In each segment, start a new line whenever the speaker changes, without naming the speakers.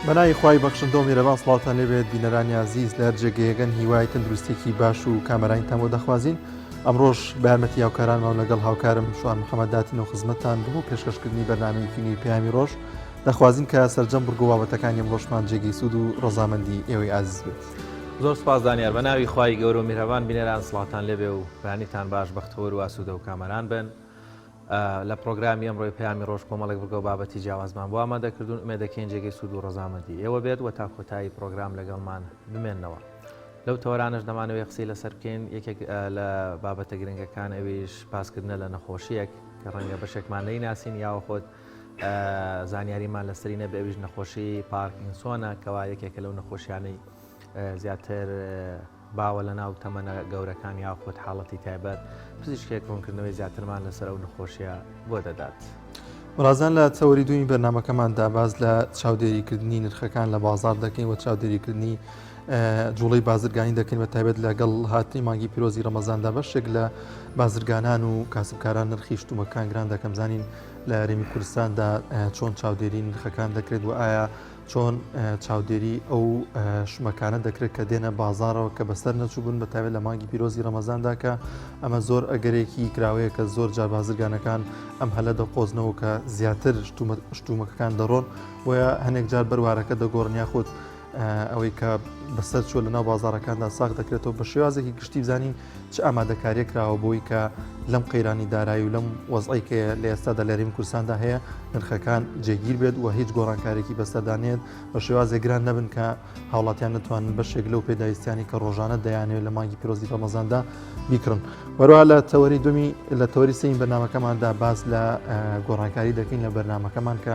بەناوی خوای بەخشندۆ میرەبان سڵاوتان لێبێت بینەرانی عزیز لە جێگەیەگەن هیوای تەندروستێکی باش و کامەرانتان بۆ دەخوازین. ئەمڕۆژ بە یارمەتی هاوکارانمان لەگەڵ هاوکارم شوان محەممەد داتین و خزمەتتان بۆ پێشکەشکردنی بەرنامەی فیلمی پەیامی ڕۆژ دەخوازین کە سەرجەم بڕگۆ بابەتەکانی ئەمڕۆژمان جێگەی سوود و ڕەزامەندی ئێوەی عزیز بێت.
زۆر سپاس دانیار بە ناوی خوای گەورە و میرەبان بینەران سڵاتان لێبێ و بەرانیتان باش بەختەوەر و ئاسوودە و کامەران بن. لە پرۆگرامی ئەمڕۆی پەیامی ڕۆژ کۆمەڵێک بگە و بابەتی جیاوازمان بۆ ئامادەکردوون ئومێدەکەین جێگەی سوود و ڕەزامەندی ئێوە بێت و تا کۆتایی پرۆگرام لەگەڵمان بمێننەوە. لەو تەوەرانش دەمانەوەی قسەی لەسەر بکەین. یەکێک لە بابەتە گرنگەکان ئەویش پاسکردنە لە نەخۆشیەک کە ڕەنگە بەشێکمان نەیناسین یاوە خۆت زانیاریمان لەسەری نەبێ ئەویش نەخۆشی پارکینسۆنە کەوا یەکێکە لەو نەخۆشیانەی زیاتر باوە لە ناو تەمەنە گەورەکان یاخۆت حاڵەتی تایبەت پزیشکێک ڕوونکردنەوەی زیاترمان لەسەر ئەو نەخۆشیە بۆ دەدات.
ڕازان لە تەوەری دومی بەرنمەکەماندا باز لە چاودێریکردنی نرخەکان لە بازار دەکەین و چاودێریکردنی جوڵەی بازرگانی دەکەین بە تایبەت لەگەڵ هاتنی مانگی پیرۆزی ڕەمەزاندا بەشێک لە بازرگانان و کاسبکاران نرخی شتومەکان گران دەکەم زانین لە هەرێمی کوردستاندا چۆن چاودێری نرخەکان دەکرێت و ئایا چۆن چاودێری ئەو شمەکانە دەکرێت کە دێنە بازارەوە کە بەسەر نەچووبوون بە تایبەت لە مانگی پیرۆزی ڕەمەزاندا کە ئەمە زۆر ئەگەرێکی کراوەیە کە زۆر جار بازرگانەکان ئەم هەلە دەقۆزنەوە کە زیاتر شتومەکەکان دەڕۆن وە هەنێک جار بەروارەکە دەگۆڕن یاخود ئەوەی کە بەسەر چوە لە ناو بازارەکاندا ساغ دەکرێتەوە بە شێوازێکی گشتی بزانین چ ئامادەکاریە کراوە بۆی کە لەم قەیرانی دارایی و لەم وەزعی کە لە ئێستادا لە هەرێمی کوردستاندا هەیە نرخەکان جێگیر بێت و هیچ گۆڕانکارێکی بەسەردانێت بە شێوازێک گران نەبن کە هاوڵاتیان نتوانن بەشێک لەو پێداویستیانی کە ڕۆژانە دەیانێت لە مانگی پیرۆزی ڕەمەزاندا بیکڕن. وەروە لە تەوەری دومی لە تەوەری سەین بەرنامەکەماندا باز لە گۆڕانکاری دەکەین لە بەرنامەکەمان کە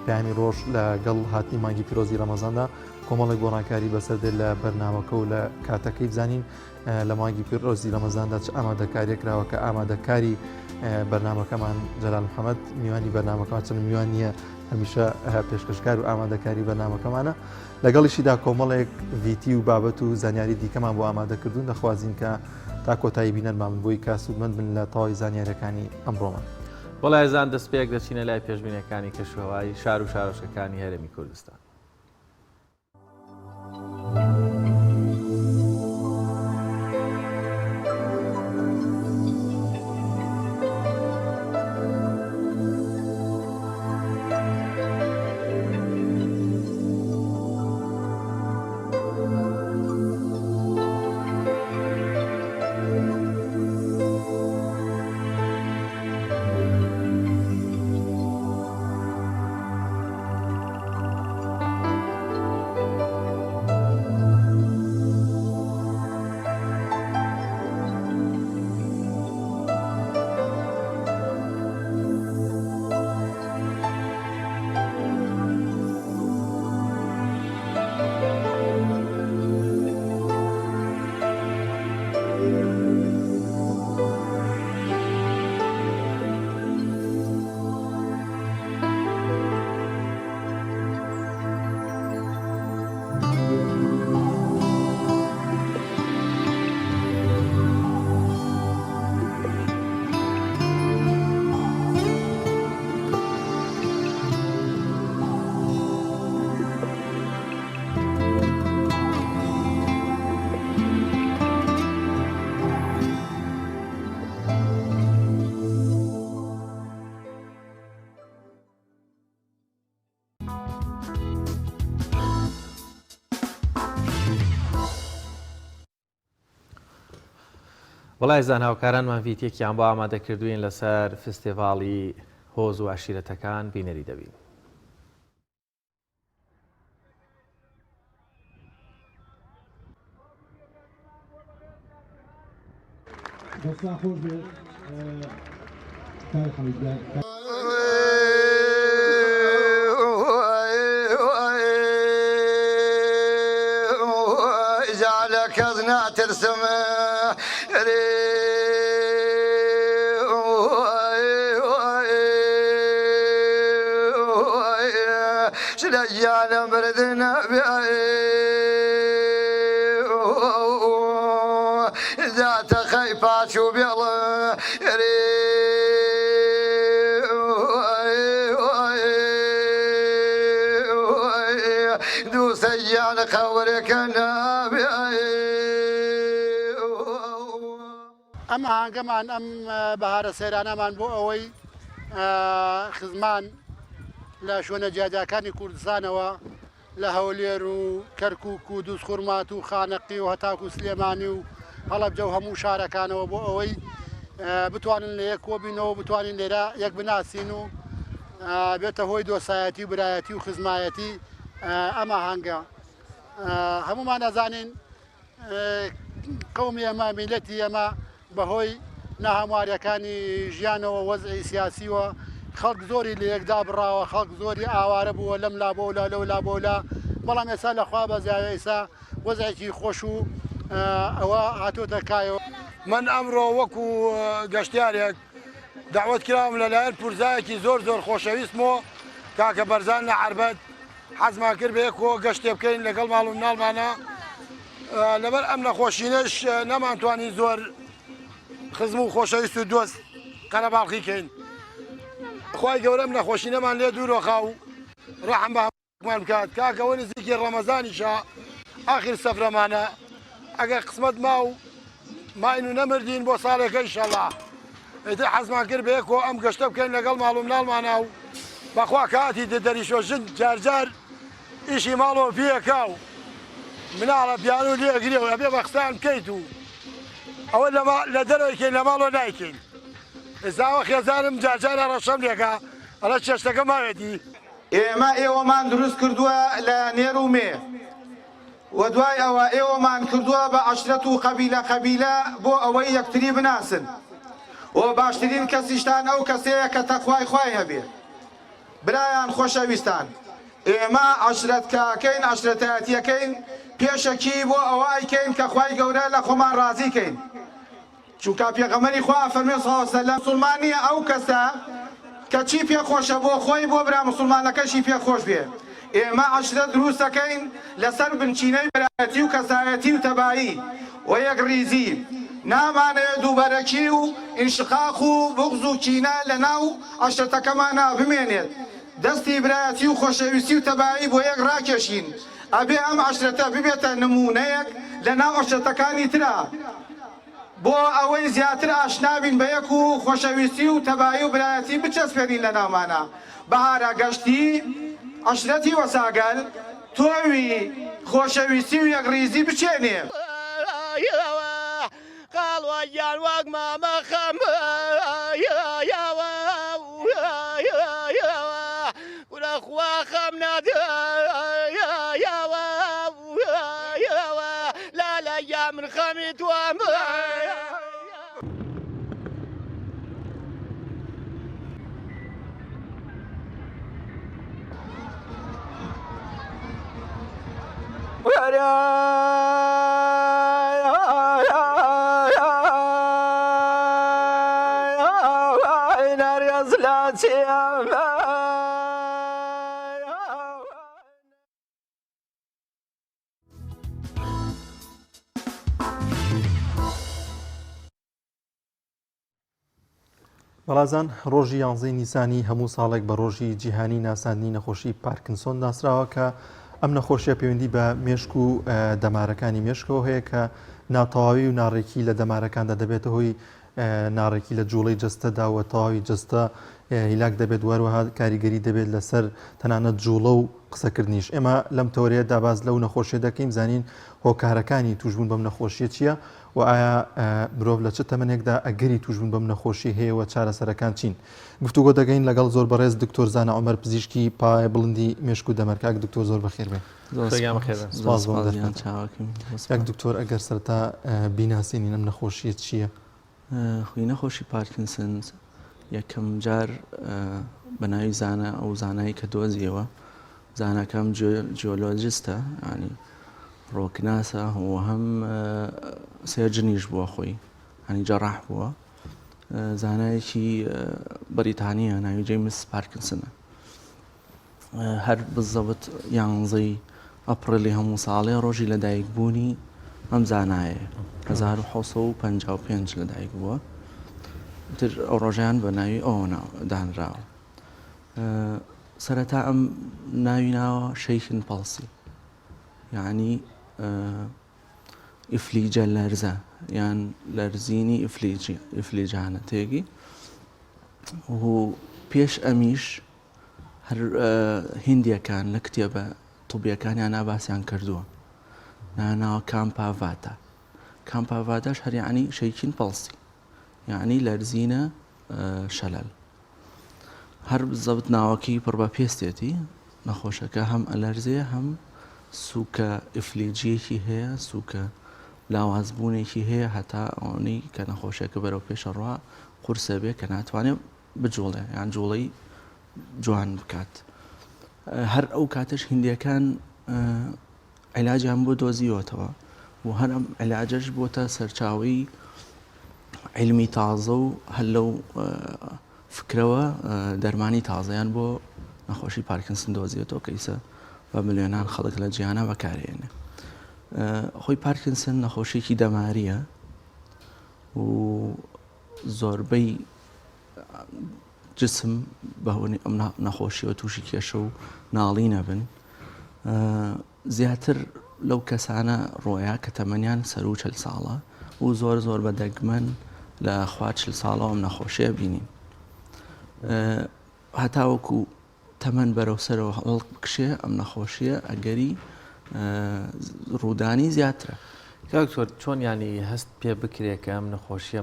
پەیامی ڕۆژ لەگەڵ هاتنی مانگی پیرۆزی ڕەمەزاندا کۆمەڵی گۆڕانکاری بەسەردێت لە بەرنامەکە و لە کاتەکەی بزانین لە مانگی پیرۆزی ڕەمەزاندا چ ئامادەکاریە کراوە کە ئامادەکاری بەرنامەکەمان جەلال محەممەد میوانی بەرنامەکەمان چەند میوان نییە هەمیشە پێشکەشکار و ئامادەکاری بەرنامەکەمانە لەگەڵیشیدا کۆمەڵێک ڤیتی و بابەت و زانیاری دیکەمان بۆ ئامادەکردوون دەخوازیین کە تا کۆتایی بینەرمان بۆی کا سوودمەند بن لە تەواوی زانیاریەکانی ئەمڕۆمان.
بەڵای زان دەستپێک دەچینە لای پێشبینەکانی کەشوهەوای شار و شارۆچکەکانی هەرێمی کوردستان. وڵای زان هاوکارانمان ڤیتێکیان بۆ ئامادەکردوین لەسەر فستیڤاڵی هۆز و عشیرەتەکان بینەری دەبین.
جعلك أذنى ترسم شليانا بردنا ذات خيفات شو بيلا خبرك نبي
ئەمە هەنگەمان ئەم بەهارە سەیرانەمان بۆ ئەوەی خزمان لە شوێنە جیاجاکانی کوردستانەوە لە هەولێر و کەرکووک و دووسخورمات و خانەقی و هەتاکو و سلێمانی و هەڵەبجە و هەموو شارەکانەوە بۆ ئەوەی بتوانن لە یەک کۆبینەوە بتوانین لێرە یەک بناسین و بێتە هۆی دۆسایەتی و برایەتی و خزمایەتی ئەمە هەنگە هەمومان ئەزانین قەومی ئەمە میلەتی ئەمە بەهۆی ناهەمواریەکانی ژیانەوە وەزعی سیاسیوە خەڵک زۆری لە یەکدا بڕاوە خەڵک زۆری ئاوارە بووە لەم لا بۆلا لەو لا بۆلا بەڵام ئێستا لەخوا بەزیایە ئێستا وەزعێکی خۆش و ئەوە هاتۆتە کایەوە
من ئەمڕۆ وەکو گەشتیارێک داوت کرام لەلایەن پورزایەکی زۆر زۆر خۆشەویستمەوە کاکە بەرزان لە عربەت حەزمان کرد بە یەکەوە گەشتێ بکەین لەگەڵ ماڵ و مناڵمانە لەبەر ئەم نەخۆشینەش نەمانتوانی زۆر خزم و خۆشەویست و دۆست قەرەباڵقیکەین خی گەورە ئەم نەخۆشینەمان لێ دوورۆخا و ڕەحم بەمان بکات کاکەوە نزیکی ڕەمەزانیشە ئاخر سەفرەمانە ئەگەر قسمت ما و ماین و نەمردین بۆ ساڵێکە ئینشەڵڵا ئێتر حەزمان کرد بە یەکەوە ئەم گەشتە بکەین لەگەڵ ماڵ و مناڵمانە و بەخوا کاتی دەریشۆژن جارجار ئیشی ماڵەوە پێکا و مناڵە پیان و لێگرێەوە ئەبێ بە قسان بکەیت و ئەوە لە دەرەوەیکەین لە ماڵەوە نایکەین ئێستاوە خێزانم جارجارە ڕەشەم لێکا ئەڵە چێشتەکە ماوێتی
ئێمە ئێوەمان دروست کردووە لە نێر و مێ و دوای ئەوە ئێوەمان کردووە بە عەشرەت و قەبیلە بۆ ئەوەی یەکتری بناسن و باشترین کەسیشتان ئەو کەسەیە کە تەخوای خوای هەبێ برایان خۆشەویستان ئێمە عەشرەتکەکەین عەشرەتایەتیەکەین پێشەکی بۆ ئەوایکەین کە خوای گەورە لە خۆمان ڕازیکەین چونکە پێغەمبەری خوا فەرمێ سەڵڵاهو عەلەیهی وسەلەم موسڵمانیە ئەو کەسە کە چی پێخۆشە بۆ خۆی بۆ برا موسڵمانەکەشی پێخۆش بێ ئێمە عەشرەت دروست دەکەین لەسەر بنچینەی برایەتی و کەسایەتی و تەبایی و یەک ڕیزی نامانەوێت دووبەرەکی و ئینشقاق و بغز و کینە لەناو عەشرەتەکەمانە بمێنێت دەستی برایەتی و خۆشەویستی و تەبایی بۆ یەک ڕاکێشین ئەبێ ئەم عەشرەتە ببێتە نمونەیەک لەناو عەشرەتەکانی ترە بۆ ئەوەی زیاتر ئاشنابین بە یەک و خۆشەویستی و تەبایی و برایەتی بچەسپێنین لە ناومانە بەهارە گەشتی عەشرەتی وەساگەل تۆوی خۆشەویستی و یەکڕیزی بچێنێ
قاڵوەیان وەک مامە خەم گورەخوا خەم لا لە یا من خەمی توام
بەڵازان ڕۆژی 11 نیسانی هەموو ساڵێک بە ڕۆژی جیهانی ناساندنی نەخۆشی پارکینسۆن ناسراوە کە ئەم نەخۆشیە پەیوەندی بە مێشک و دەمارەکانی مێشکەوە هەیە کە ناتەواوی و ناڕێکی لە دەمارەکاندا دەبێتە هۆی ناڕێکی لە جوڵەی جستەدا و تەواوی جستە هیلاک دەبێت وەروەها کاریگەری دەبێت لەسەر تەنانەت جوڵە و قسەکردنیش ئێمە لەم تەورەیەدا باز لەو نەخۆشیە دەکەین زانین هۆکارەکانی توشبوون بەم نەخۆشیە چییە و ئایا مرۆڤ لە چ تەمەنێکدا ئەگەری توشبوون بەم نەخۆشی هەیە و چارەسەرەکان چین گفتوگۆ دەگەین لەگەڵ زۆر بەڕێز دکتۆر زانە عومەر پزیشکی پایە بڵندی مێشک و دەمەرکاک دکتۆر زۆر بەخێر بێ یەک دکتۆر ئەگەر سەرتا بیناسیێنین ئەم نەخۆشیە چییە؟
خوی نەخۆشی پارکینسنس یەکەم جار بەناوی زانە ئەو زانایی کە دۆزیەوە زانەکەم جیۆلۆجیستە ینی ڕۆکناسە و هەم سێرجنیش بووە خۆی هەنی جەڕاح بووە زانایەکی بەریتانیە ناوی جەیمس پارکینسنە هەر بزەوت 11 ئەپڕێلی هەموو ساڵێ ڕۆژی لەدایکبوونی ئەم زانایە 1955 لەدایک بووە تر ئەو ڕۆژیان بە ناوی ئەوە دانراوە سەرەتا ئەم ناوی ناوە شەیخن پەڵسی یعنی ئیفلیجە لەرزە یان لەرزینی ئیفلیجانەتێکی و پێش ئەمیش هەر هندیەکان لە کتێبە طوبیەکانیان ناباسییان کردووە ناناوە کامپاڤاداش هەر یعنی شەیکین پڵسی یعنی لەرزینە شەلەل هەر زەوت ناوەکی پڕ بە پێستێتی نەخۆشەکە هەم ئەلەرزێ هەم سووکە ئیفلیجیەکی هەیە سووکە لاوازبوونێکی هەیە هەتا ئەوەی کە نەخۆشیەکە بەرەو پێشەڕوا قورسە بێ کە ناتوانێت بجوڵێ یان جوڵەی جوان بکات هەر ئەو کاتەش هندیەکان عیلاجیان بۆ دۆزیوەتەوە و هەر ئەم عیلاجەش بۆتە سەرچاوی عیلمی تازە و هەر لەو فکرەوە دەرمانی تازەیان بۆ نەخۆشی پارکینسن دۆزیێتەوە کە ئیسە بە ملیۆنان خەڵک لە جیهانە بەکارهێنێ خۆی پارکینسن نەخۆشیێکی دەماریە و زۆربەی جسم بەهۆی ئەم نەخۆشیەوە تووشی کێشە و ناڵی نەبن زیاتر لەو کەسانە ڕۆیە کە تەمەنیان سەر و 40 ساڵە و زۆر بە دەگمەن لە خوا 40 ساڵەوە ئەم نەخۆشیە بینین هەتاوەکو تەمەن بەرەو سەرەوە هەڵق بکشێ ئەم نەخۆشیە ئەگەری ڕوودانی زیاترە
کاکتۆر چۆن ینی هەست پێ بکرێت کە ئەم نەخۆشیە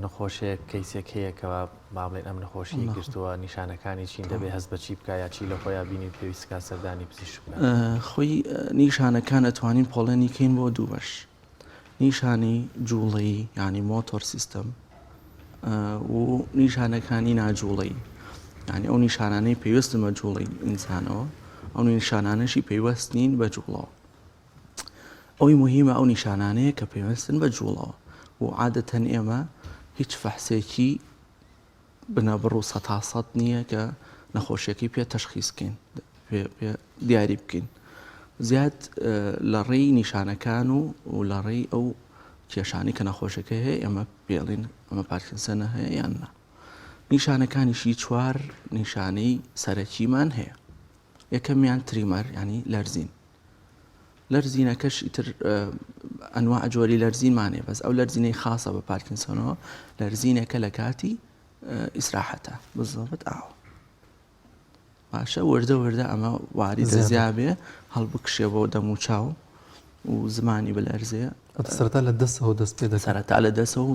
نەخۆشیە کەیسێک هەیەکەوە با بڵێن ئەم نەخۆشی گرتووە نیشانەکانی چین دەبێت هەست بە چی بکایە چی لە خۆیان بینی پێویستکە سەردانی پزیشک
خۆی نیشانەکان ئەتوانین پۆڵێنی کەین بۆ دوو بەش نیشانی جوڵەیی ینی مۆتۆر سیستەم و نیشانەکانی ناجوڵەیی ینی ئەو نیشانانەی پێویستن بە جوڵەی ئینسانەوە ئەو نیشانانەشی پێیوەست نین بە جوڵەوە ئەوی مهمە ئەو نیشانانەیە کە پێویستن بە جوڵەوە و عادەتەن ئێمە هیچ فەحسێکی بنەبڕ و سەتاسەد نییە کە نەخۆشیەکەی پێ تەشخیصکەین پێ دیاری بکەین زیاد لە ڕێی نیشانەکان و لە ڕێی ئەو کێشانی کە نەخۆشەکە هەیە ئێمە پێڵین ئەمە پارکینسەنە هەیە یان نا نیشانەکانیشی 4 نیشانەی سەرەکیمان هەیە یەکەمیان تریمەر ینی لەرزین لەرزینەکەش ئیتر ئەنواع جۆری لەرزینمانێ بەس ئەو لەرزینەی خاصە بە پارکینسۆنەوە لەرزینێکە لە کاتی ئیسراحەتە بزڵبت ئاوە باشە وردە ئەمە واری دەزیابێ هەڵبکشێ بۆ دەم و چاو و زمانی بلەرزێ
سەرەتا لە دەستەوە دەست پێ دەکات
سەرەتا لە دەسەوە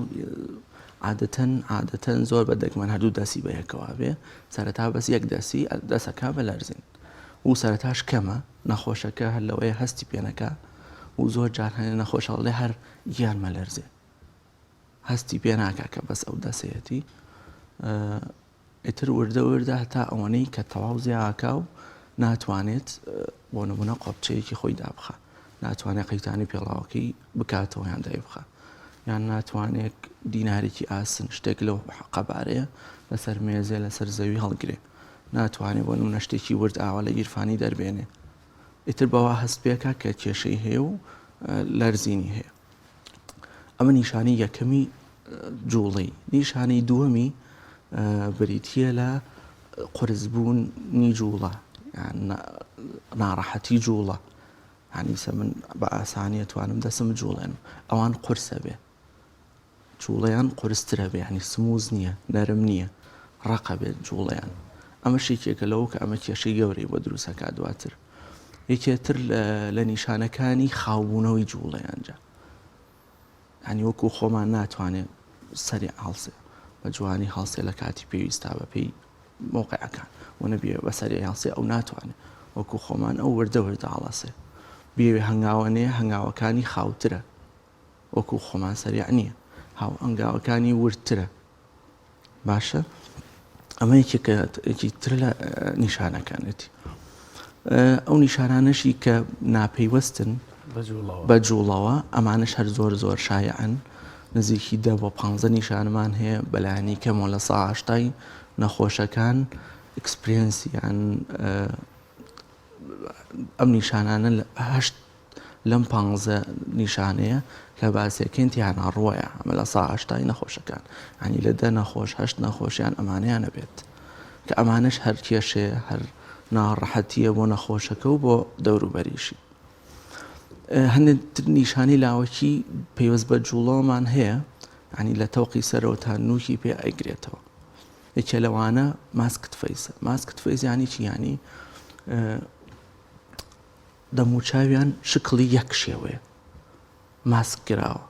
عادەتەن زۆر بە دەگمەن هەردوو دەسی بە یەکەوە بێ سەرەتا بەس یەک دەسی دەسەکە بە لەرزین و سەرەتاش کەمە نەخۆشەکە هەر لەوەیە هەستی پێنەکە و زۆر جار هەنێ نەخۆشەڵێ هەر گیانمە لەرزێ هەستی پێ ناکە کە بەس ئەو دەسەیەتی ئیتر وردە هەتا ئەوەنەی کە تەواو زیاکە و ناتوانێت بۆ نمونە قۆبچەیەکی خۆی دابخە ناتوانێت قەیتانی پێڵاوەکەی بکاتەوە یان دای بخە یان ناتوانێت دینارێکی ئاسن شتێک لەو قەبارەیە لەسەر مێزێ لەسەر زەوی هەڵگرێ ناتوانێت بۆ نمونە شتێکی ورد ئاوا لە گیرفانی دەربێنێ ئیتر بەوا هەست پێکە کە کێشەی هەیە و لەرزینی هەیە ئەمە نیشانی یەکەمی جوڵەی نیشانی دووەمی بریتیە لە قورسبوونی جوڵە ناڕەحەتی جوڵە هەنیسە من بە ئاسانی توانم دەسم جوڵێن ئەوان قورسە بێ جوڵەیان قورسترە بێ ینی سموز نییە نەرم نییە ڕقە بێت جوڵەیان ئەمە شێکێکە لەوە کە ئەمە کێشەی گەورەی بۆ دروستەکە دواتر یەکێتر لە نیشانەکانی خاوبوونەوەی جوڵەیانجا ینی وەکو خۆمان ناتوانێت سەری هەڵسێ بە جوانی هەڵسێ لە کاتی پێویستا بە پێی مۆقعەکان و نەبێ بە سەری هەڵسێ ئەو ناتوانێت وەکو خۆمان ئەو وردە هەڵەسێ بێوێ هەنگاوانەیە هەنگاوەکانی خاوترە وەکو خۆمان سەریع نییە هاو هەنگاوەکانی ورترە باشە ئەمە یەکی تر لە نیشانەکانێتی ئەو نیشانانەشی کە ناپەیوەستن بە جوڵەوە ئەمانش هەر زۆر شایعن نزیکی 10 بۆ 15 نیشانمان هەیە بەلایانی کەمەوە لە ساهشتای نەخۆشەکان ئەکسپرێنسیان ئەم نیشانانە لەم 15 نیشانەیە کە باسیەکەین تیانە ڕۆیە ئەمە لە ساهشتای نەخۆشەکان ینی لە 10 نەخۆش 8 نەخۆشیان ئەمانیانە بێت کە ئەمانش هەر کێشەیە هەر ناڕەحەتیە بۆ نەخۆشەکە و بۆ دەوروبەریشی هەندێک نیشانی لاوەکی پێوەست بە جوڵەوەمان هەیە ینی لە تەوقی سەرەوە تا نوکی پێ ئەیگرێتەوە یەکێ لەوانە ماسکت فەیسە ماسکت فەیس ینی چی ینی دەموچاویان شکڵی یەک شێوەیە ماسک کراوە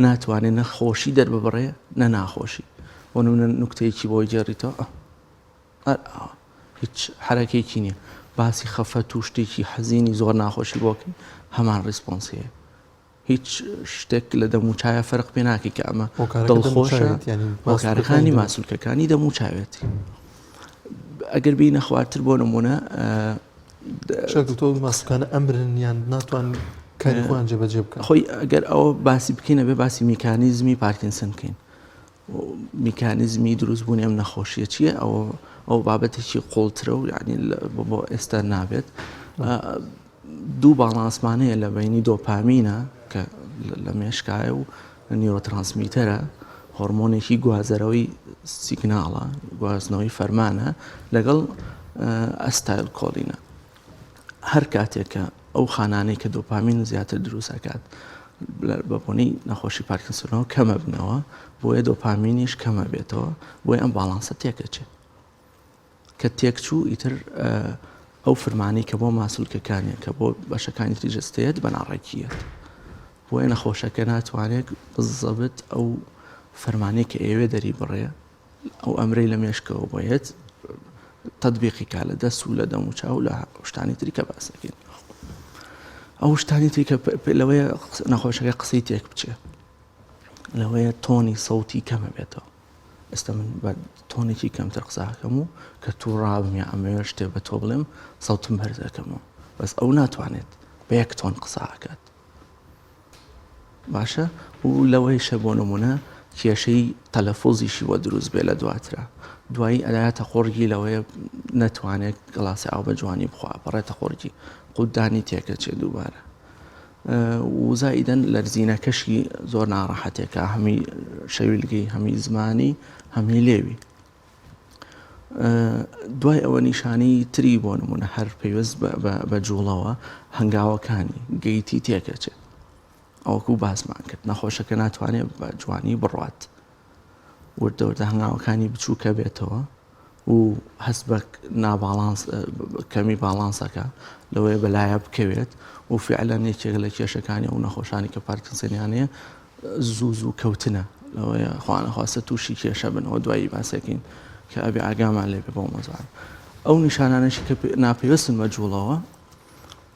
ناتوانێت نەخۆشی دەرببڕێ نە ناخۆشی بۆ نمونە نوکتەیەکی بۆی جێڕیتەوە هیچ حرەکێکی نییە باسی خەفەت و شتێکی حەزینی زۆر ناخۆشی بۆکەی هەمان ڕیسپۆنسەیە هیچ شتێک لە دەموچایە فەرق پێ ناکەی کە ئەمە دڵخۆشە هۆکارەکانی ماسوولکەکانی دەموچاوێتی ئەگەر بینە خوارتر بۆ نمونە
شکل تۆ ماسکانە ئەمرن یان ناتوان کاری خۆیان جێبەجێ بکەن
خۆی ئەگەر ئەوە باسی بکەینە بێ باسی میکانیزمی پارکینسن بکەین میکانیزمی دروستبوونی ئەم نەخۆشیە چییە ئەو بابەتێکی قوڵترە و یعنی بۆ ئێستا نابێت دوو باڵانسمانەیە لە بینی دۆپامینە کە لە مێشکایە و نیۆرۆترانسمیتەرە هۆرمۆنێکی گوازەرەوەی سیگناڵە گوازنەوەی فەرمانە لەگەڵ ئەستایل کۆلینە هەر کاتێکە ئەو خانانەی کە دۆپامین زیاتر دروستەکات بەبوونی نەخۆشی پارکینسۆنەوە کەمە بنەوە بۆیە دۆپامینیش کەمە بێتەوە بۆیە ئەم باڵانسە تێکەچێت کە تێکچوو ئیتر ئەو فرمانی کە بۆ ماسوولکەکانیە کە بۆ بەشەکانی تریجستێت بەناڕێکیەت بۆیە نەخۆشەکە ناتوانێت بزەبت ئەو فەرمانەی کە ئێوێ دەری بڕێ ئەو ئەمرەی لە مێشکەوە بۆیەت تەطبیقی کا لە دەست و لە دەموچاو لە شتانی تری کە باسەکەین ئەو شتانی تری کە لەوەیە نەخۆشەکە قسەی تێک بچێ لەوەیە تۆنی سەوتی کەمە بێتەوە ئێستا من بە تۆنێکی کەمتر قساکەم و کە توو ڕابم یا ئەمەوێ شتێ بە تۆ بڵێم سەوتم بەرز دەکەمەوە بەس ئەو ناتوانێت بە یەک تۆن قساکات باشە و لەوەیشە بۆ نمونە کێشەی تەلەفۆزیشی وە دروست بێ لە دواترە دوایی ئەلایەتە خۆرگی لەوەیە نەتوانێت گڵاسی ئاو بە جوانی بخوا بەڕێتە خۆرگی قودانی تێکەچێ دووبارە وزایدەن لەرزینەکەشی زۆر ناڕەحەتێکە هەمی شەویلگەی هەمی زمانی هەمی لێوی دوای ئەوە نیشانی تری بۆ نمونە هەر پێویست بە جوڵەوە هەنگاوەکانی گەیتی تێکەچێت ئەوەکو باسمان کرد نەخۆشەکە ناتوانێت بە جوانی بڕوات وردەوردە هەنگاوەکانی بچووکە بێتەوە و هەست بە ناباڵانس کەمی باڵانسەکە لەوەیە بەلایە بکەوێت و فعلا یەکێک لە کێشەکانی ئەو نەخۆشانی کە پارکینسۆنیانەیە زوو کەوتنە لەوەیە خوانەخواستە تووشی کێشە بنەوە دوایی باسەکەین کە ئەبێ ئاگامان لێ بێ بۆ مۆزوعە ئەو نیشانانەشی کە ناپێوەستن بە جوڵەوە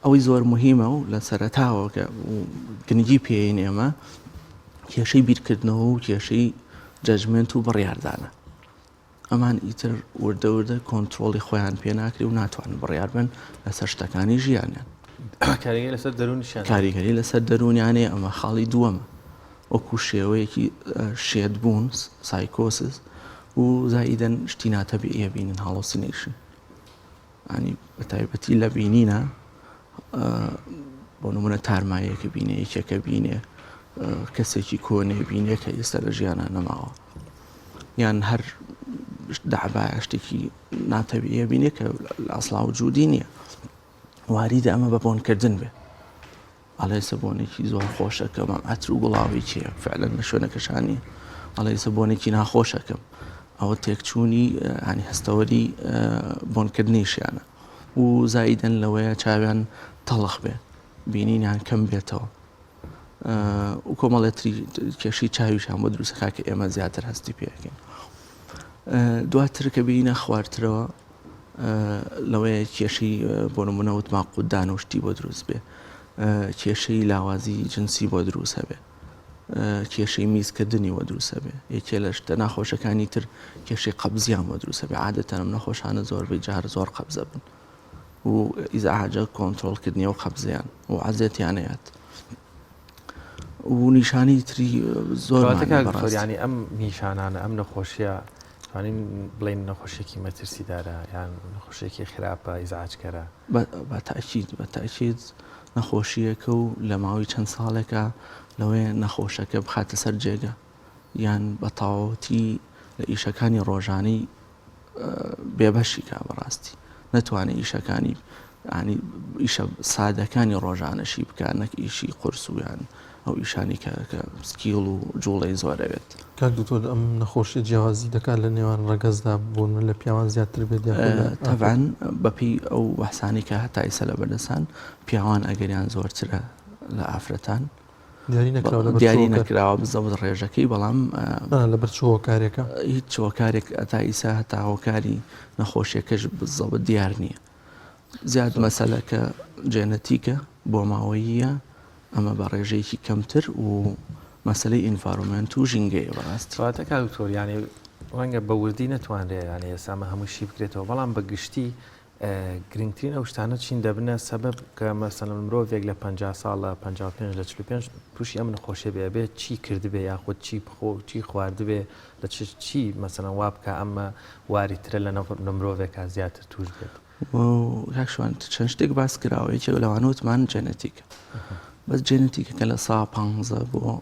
ئەوەی زۆر مهمە و لە سەرەتاوە کە گنگی پێین ئێمە کێشەی بیرکردنەوە و کێشەی جەجمنت و بڕیاردانە ئەمان ئیتر وردەوردە کۆنتترۆڵی خۆیان پێ ناکری و ناتوان بڕیار بن لەسەر شتەکانی ژیانیان
کاریگەری لەسەر دەرونیشان
کاریگەری لەسەر دەرونیانێ ئەمە خاڵی دووەمە وەکو شێوەیەکی شێدبوون سایکۆسس و زائیدەن شتی ناتەبیعیە بینن هاڵۆسینێشن ینی بە تایبەتی لە بینینە بۆ نمونە تارمایەکە بینێ یەکێکە بینێ کەسێکی کۆنێ بینێ کە ئێستا لە ژیانە نەماوە یان هەر دەعبایە شتێکی ناتەبیعیە بینێ کە لە ئەسڵا وجودی نییە واریدە ئەمە بە بۆنکردن بێ ئەڵێسە بۆنێکی زۆر خۆشەکەم ئەتر و گوڵاوی چییە فعلەن لە شوێنەکەشانی ئەڵێسە بۆنێکی ناخۆشەکەم ئەوە تێکچوونی هەنی هەستەوەری بۆنکردنیشیانە و زایدەن لەوەیە چاویان تەڵخ بێ بینینیان کەم بێتەوە و کۆمەڵێتری کێشی چاویشان بۆ دروستەکە کە ئێمە زیاتر هەستی پێەکەین دواتر کە بینە خوارترەوە لەوەیە کێشەی بۆ نمونە وتما قودان و شتی بۆ دروست بێ کێشەی لاوازی جنسی بۆ دروست هەبێ کێشەی میزکردنی وە دروست هەبێ یەکێ لە شتە ناخۆشەکانی تر کێشەی قەبزیان بۆ دروست هەبێ عادەتەن ئەم نەخۆشانە زۆربەی جار زۆر قەبزە بن و ئیزعاجە کۆنتترۆڵکردنی و قەبزیان و عەزێتیانەیەت و نیشانی تری زۆر
ینی ئەم نیشانانە ئەم نەخۆشیە توانین بڵین نەخۆشیێکی مەترسیدارە یان نەخۆشیێکی خراپە ئیزعاجکەرە
بە تاکید نەخۆشیەکە و لە ماوەی چەند ساڵێکە لەوەیە نەخۆشەکە بخاتە سەر جێگە یان بە تەواوەتی لە ئیشەکانی ڕۆژانەی بێبەشی کا بەڕاستی نەتوانێت ئیشەکانی ینی ئیشە سادەکانی ڕۆژانەشی بکە نەک ئیشی قورس و یان ئەو ئیشانی کە سکیڵ و جوڵی زۆرەوێت.
کاک دکتۆر ئەم نەخۆشی جیاوازی دەکات لە نێوان ڕەگەزدا بوون لە پیاوان زیاتر بێت
تەبعاً بەپی ئەو بەحسانی کە هەتا ئیسە لە بەردەسان پیاوان ئەگەریان زۆرترە لە ئافرەتان دیاری نەکراوە بزەوت ڕێژەکەی بەڵام
لە بەرچەوە کارێکە
هیچ چۆکارێک ئەتا ئیسا هەتا هۆکاری نەخۆشیەکەش بزەوت دیار نییە. زیاد مەسەلەکە جێنەتیکە بۆ ماوەیە ئەمە بە ڕێژەیەکی کەمتر و مەسلەی ئینڤارۆمنت و ژینگەیە بەڕاست
فاتەکە دکتۆریانی ڕەنگە بە وردی نەتوانرێ یانە ئێسامە هەمووشی بکرێتەوە بەڵام بە گشتی گرنگترین ئەو شتانە چین دەبنە سەبەب کە مەسەلەن مرۆڤێک لە 50 ساڵە 55 لە 45 تووشی ئەم نەخۆشیە بێت چی کردبێ یاخود چی بخۆ چی خواردبێ لە چی مەسەلەن وا بکە ئەمە واریترە لە مرۆڤێکا زیاتر توش بێت.
کاکشوان چەند شتێک باس کراوە یەکێک لەوانەوتمان جێنەتیکە بەس جێنەتیکەکە لە سا 15 بۆ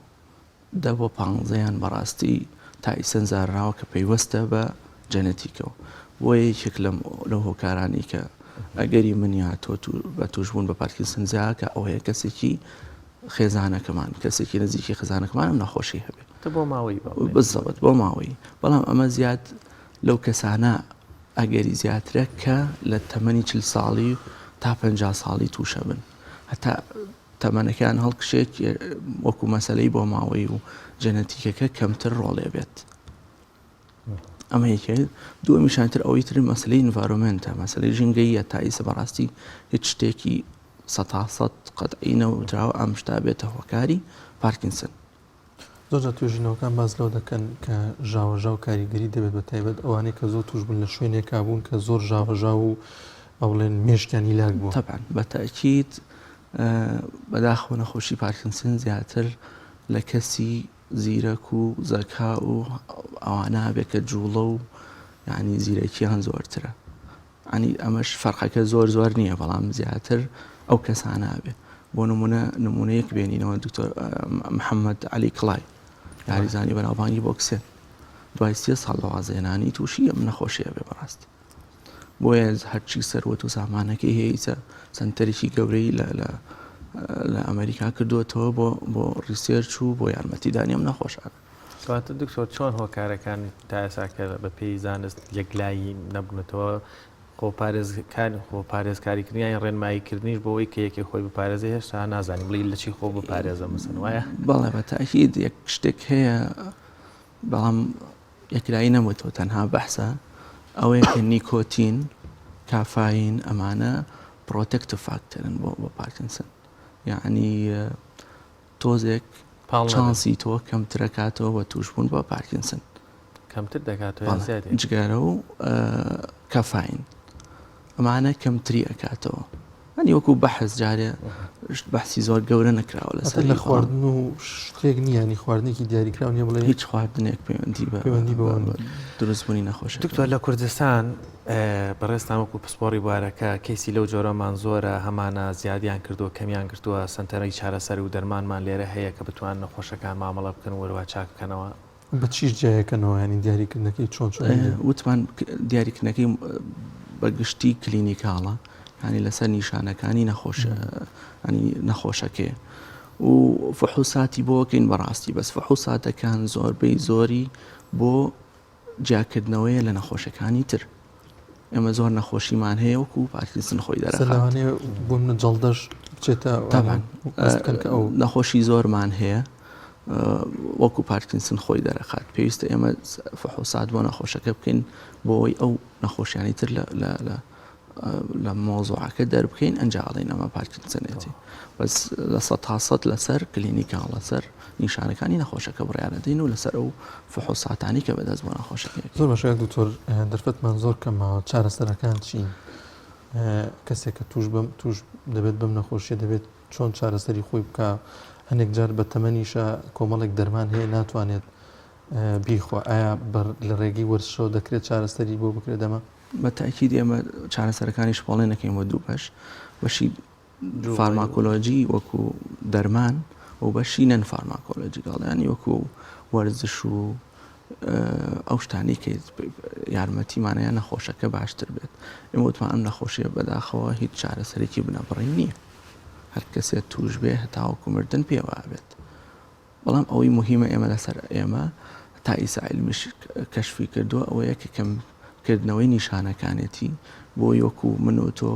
10 بۆ 15یان بەڕاستی تا ئیسەنجارراوە کە پەیوەستە بە جێنەتیکەوە بۆ یەکێک لەو هۆکارانی کە ئەگەری منیا تۆ بە توشبوون بە پارکینسن کە ئەوەیە کەسێکی خێزانەکەمان کەسێکی نزیکی خێزانەکەمانم نەخۆشی هەبێت
بۆ ماوەی
بزەوت بۆ ماوەی بەڵام ئەمە زیاد لەو کەسانە ئەگەری زیاترە کە لە تەمەنی 40 ساڵی تا 50 ساڵی تووشە بن هەتا تەمەنەکان هەڵکشێت وەکو مەسلەی بۆ ماوەی و جەنەتیکەکە کەمتر ڕۆڵێ بێت. ئەمە یەکێ دووەمیشانتر ئەوەی تر مەسلەی ئینڤارۆمنتە مەسلەی ژینگەیە تا ئیسە بەڕاستی هیچ شتێکی 100% قەتعی نەوتراوە ئەم شتا بێتە هۆکاری پارکینسن.
زۆرجار توێژینەوەکان باز لەو دەکەن کە ژاوەژاو کاریگەری دەبێت بە تایبەت ئەوانەی کە زۆر توش بوون لە شوێنێکا بوون کە زۆر ژاوەژاو و ئەوڵێن مێشکیانی لاک بوو.
تەبعاً بەتاکید بەداخەوە نەخۆشی پارکینسن زیاتر لە کەسی زیرەک و زەکا و ئەوانە بێت کە جوڵە و یعنی زیرەکییان زۆرترە. ینی ئەمەش فەرقەکە زۆر نییە بەڵام زیاتر ئەو کەسانە بێ بۆ نمونەیەک بێنینەوە دکتۆر محەممەد علی کڵای یاریزانی بەناوبانگی بۆکسێن دوای 30 ساڵ بەوازێنانی تووشی ئەم نەخۆشیە بێ بەڕاستی بۆیە هەرچی سەروەت و سامانەکەی هەیە سنتەرێکی گەورەی لە ئەمریکا کردوێتەوە بۆ ڕیسێرچ و بۆ یارمەتیدانی ئەم نەخۆشانە.
کەواتە دکتۆر چۆن هۆکارەکان تا ئێساکە بە پێی زانست یەکلایی نەبوونەتەوە پارێزکاریکردنیان ڕێنماییکردنیش بۆ ئەوەی کە یەکێک خۆی بپارێزێ هێشتا نازانانی بڵی لە چی خۆ بپارێزە مەسەن وایە؟
بەڵێ بەتاکید یەک شتێک هەیە بەڵام یەکلایی نەبووێتەوە تەنها بەحسە ئەوەیە کە نیکۆتین کافاین ئەمانە پرۆتێکتیڤ فاکتەرن بۆ پارکینسن یعنی تۆزێک چانسی تۆ کەمتر دەکاتەوە بە توشبوون بۆ پارکینسن
کەمتر دەکاتەوە
جگارە و کافاین ئەمانە کەمتری ئەکاتەوە ئەنی وەکو بەحث جارێ بەحسی زۆر گەورە نەکراوە لەسەر
لە خواردن و شتێک نییە خواردنێکی دیاریکراون نیە بڵێ
هیچ خواردنێک پەیوەندی بە دروستبوونی نەخۆش.
دکتۆر لە کوردستان بەڕێستان وەکو پسپۆڕی بوارەکە کەیسی لەو جۆرەمان زۆرە هەمانە زیادیان کردووە کەمیان کردووە سنتەرەی چارەسەر و دەرمانمان لێرە هەیە کە بتوان نەخۆشەکان مامەڵە بکەن وەروە چاک بکەنەوە.
بە چیش جایەکەنەوە ینی دیاریکردنەکەی چۆن
وتمان دیاریکردنەکەی بەگشتی کلینیکاڵە ینی لەسەر نیشانەکانی نەخۆشەکەی و فحوساتی بۆکەین بەڕاستی بەس فحوساتەکان زۆربەی زۆری بۆ جاکردنەوەیە لە نەخۆشەکانی تر ئێمە زۆر نەخۆشیمان هەیە وەکو پارکینسن خۆی
دەرەوانێ بۆ منە جەڵدەش بچێتە
ئەو نەخۆشی زۆرمان هەیە وەکو پارکینسن خۆی دەرەخات پێویستە ئێمە فحوسات بۆ نەخۆشەکە بکەین بۆی ئەو نەخۆشیانی تر لە مۆزوعەکە دەربکەین ئەنجاڵین ئەمە پارکینسنێتی بەس لە 100% لەسەر کلینیکا لەسەر نیشانەکانی نەخۆشەکە بڕیانەدەین و لەسەر ئەو فحوساتانی کە بەدەست بۆ نەخۆشەکە.
زۆر باشە دکتۆر دەرفەتمان زۆر کەمەوە چارەسەرەکان چین کەسێک کە توش دەبێت بەم نەخۆشیە دەبێت چۆن چارەسەری خۆی بکە هەندێک جار بە تەمەنیشە کۆمەڵێک دەرمان هەیە ناتوانێت بیخوا ئایا لە ڕێگەی وەرزشەوە دەکرێت چارەسەری بۆ بکرێت دەمە؟
بە تاکید ئێمە چارەسەرەکانیش پاڵێ نەکەین بۆ دوو بەش بەشی فارماکۆلۆژی وەکو دەرمان و بەشی نەن فارماکۆلۆجیکاڵ ینی وەکو وەرزش و ئەو شتانی کە یارمەتیمانەیە نەخۆشەکە باشتر بێت ئێمە وتمان ئەم نەخۆشیە بەداخەوە هیچ چارەسەرێکی بنەبڕی نییە هەر کەسێت توش بێ هەتاوەکو مردن پێوە بێت بەڵام ئەوەی مهمە ئێمە لەسەر ئێمە تا ئیسا عیلمیش کەشفی کردووە ئەوەیە کە کەمکردنەوەی نیشانەکانێتی بۆ یۆک و من و تۆ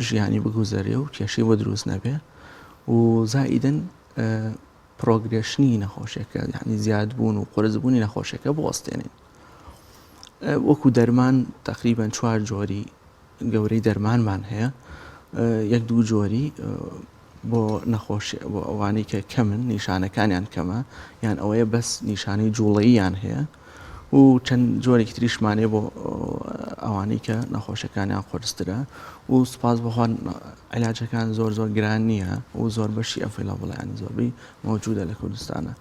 ژیانی بگوزەرێ و کێشەی بۆ دروست نەبێ و زائیدن پرۆگرێشنی نەخۆشیەکە یعنی زیادبوون و قرسبوونی نەخۆشیەکە بوەستێنین وەکو دەرمان تقریبان 4 جۆری گەورەی دەرمانمان هەیە یەک دوو جۆری بۆ نەخۆشی بۆ ئەوانەی کە کەمن نیشانەکانیان کەمە یان ئەوەیە بەس نیشانەی جوڵەییان هەیە و چەند جۆرێکی تریشمانێ بۆ ئەوانەی کە نەخۆشەکانیان قرسترە و سپاس بەخوا عیلاجەکان زۆر گران نییە و زۆر بەشی ئەفیلا بڵیان زۆربەی مەوجودە لە کوردستانە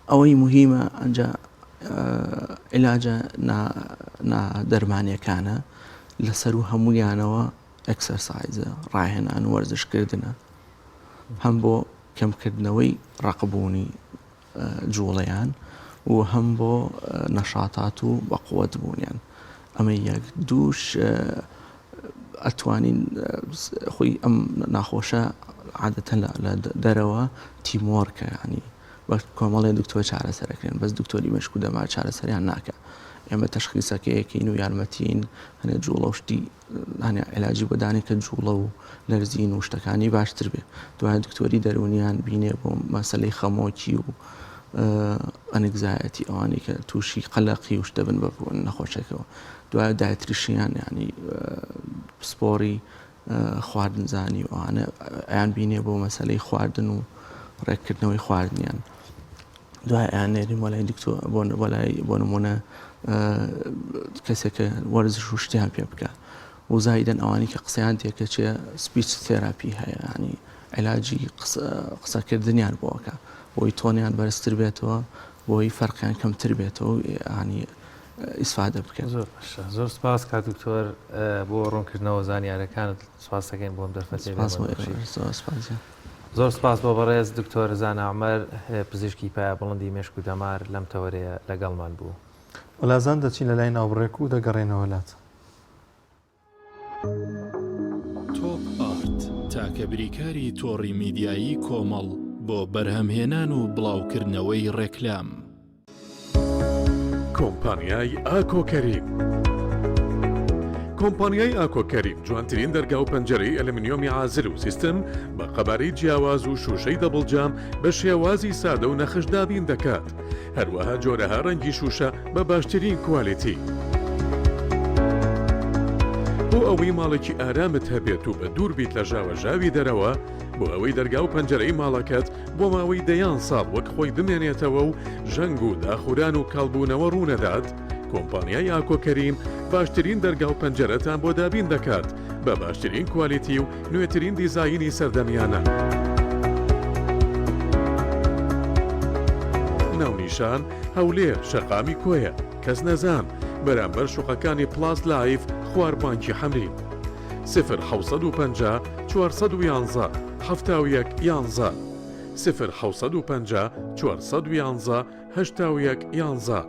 ئەوەی مهمە ئەنجا عیلاجە نادەرمانیەکانە لەسەر و هەموویانەوە ئەکسەرسایزە ڕاهێنان و وەرزشکردنە هەم بۆ کەمکردنەوەی ڕقبوونی جوڵەیان و هەم بۆ نەشاتات و بەقووەت بوونیان ئەمە یەک دووش ئەتوانین خۆی ئەم ناخۆشە عادەتەن لە دەرەوە تیمۆرکە ینی بە کۆمەڵێ دکتۆر چارەسەرەکرێن بەس دکتۆری مەشک و دەما چارەسەریان ناکە ئێمە تەشخیصەکەیەکەین و یارمەتین هەنێ جوڵە و شتی هەنێ عیلاجی بەدانی کە جوڵە و لەرزین و شتەکانی باشتر بێ دوای دکتۆری دەرونیان بینێ بۆ مەسەلەی خەمۆکی و ئەنگزایەتی ئەوانی کە تووشی قەلەقی و شتە بن بە نەخۆشەکەەوە دوای دایتریشیان ینی سپۆری خواردنزانی و ئەوانە ئەیان بینێ بۆ مەسەلەی خواردن و ڕێککردنەوەی خواردنیان دوای ئەیانێریم وەلای دکتۆر بۆ نمونە کەسێکە وەرزش و شتیان پێ بکە و زایدەن ئەوانی کە قسەیان تێکە چێ سپیچ تێراپی هەیە ینی عیلاجی قسەکردنیان بۆکە بۆی تۆنیان بەرزتر بێتەوە بۆی فەرقیان کەمتر بێتەوە ینی ئیسفادە بکەن
زۆر سپاس کات دکتۆر بۆ ڕوونکردنەوە زانیارەکانت سپاس دەکەین بۆم دەرفەتێ زۆر سپاس بۆ بەڕێز دکتۆر زان عومەر پزیشکی پایە بڵندی مێشک و دەمار لەم تەوەرەیە لەگەڵمان بوو
وەلازان دەچین لە لای ناوبڕێک و دەگەڕێنەوە لات
تۆپ ئارت تاکە بریکاری تۆڕی میدیایی کۆمەڵ بۆ بەرهەمهێنان و بڵاوکردنەوەی ڕێکلام
کۆمپانیای ئاکۆکەریم کۆمپانیای ئاکۆکەریم جوانترین دەرگا و پەنجەرەی ئەلمینیۆمی ئازر و سیستم بە قەبارەی جیاواز و شوشەی دەبڵجام بە شێوازی سادە و نەخشدابین دەکات هەروەها جۆرەها ڕەنگی شوشە بە باشترین کوالیتی بۆ ئەوەی ماڵێکی ئارامت هەبێت و بە دوور بیت لە ژاوەژاوی دەرەوە بۆ ئەوەی دەرگا و پەنجەرەی ماڵەکەت بۆ ماوەی دەیان ساڵ وەک خۆی بمێنێتەوە و ژەنگ و داخوران و کاڵبوونەوە ڕوونەدات کۆمپانیای ئاکۆکەریم باشترین دەرگا و پەنجەرەتان بۆ دابین دەکات بە باشترین کوالیتی و نوێترین دیزاینی سەردەمیانە ناونیشان هەولێر شەقامی کۆیە کەس نەزان بەرامبەر شوقەکانی پلاس لایف خواردبانکی حەمرین 0 411 71 11 0 411 81 11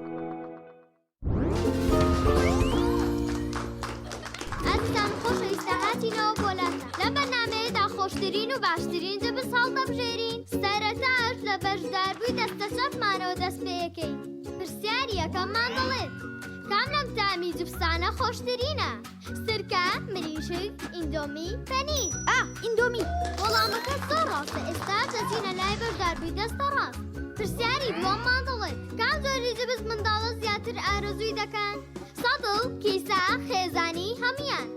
ئەزیزان خۆشەویستە هاتینەوە بۆلاتە لەم بەرنامەیەدا خۆشترین و باشترین جبس هەڵدەبژێرین سەرەتاش لە بەشداربووی دەستە چەپمانەوە دەست پێ یەکەین پرسیاری یەکەممان دەڵێت کام لەم تامی جبسانە خۆشترینە سرکە مریشک ئیندۆمی پەنیر ئیندۆمی وەڵامەکە زۆر ڕاستە ئێستا دەچینە لای بەشداربووی دەستە ڕاست پرسیاری دووەممان دەڵێت کام جۆری جبس منداڵە زیاتر ئارەزووی دەکەن سەدڵ کیسە خێزانی هەمیان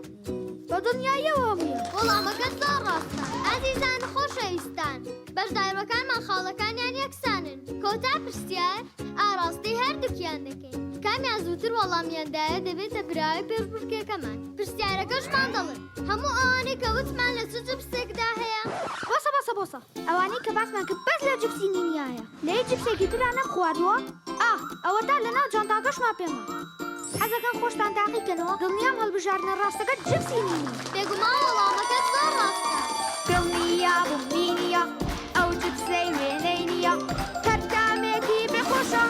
بە دنیایەوە هەموویە وەڵامەکە زۆر ڕاستە ئازیزان خۆشەویستان بەشدارەکانمان خاڵەکانیان یەکسانن کۆتا پرسیار ئاڕاستی هەردووکیان دەکەین کامیان زووتر وەڵامیاندایە دەبێتە براوی پێشبڕکێکەمان پرسیارەکەشمان دەڵێن هەموو ئەوانەی کە وتمان لە چ جبسێکدا هەیە بۆسە ئەوانەی کە باسمان کرد بەس لە جبسی نینیایە لە هیچ جبسێکی تران نەخواردووە ئەوە تا لەناو جانتاکەشمان پێما حەزەکەم خۆشتان تاقیکەنەوە دڵنیام هەڵبژاردنە ڕاستەکە جبسی نینی بێگومان وەڵامەکە زۆر ڕاستە دڵنیە بوومینیە ئەو جبسەی وێنەی نییە کەرتامێکی بێخۆشە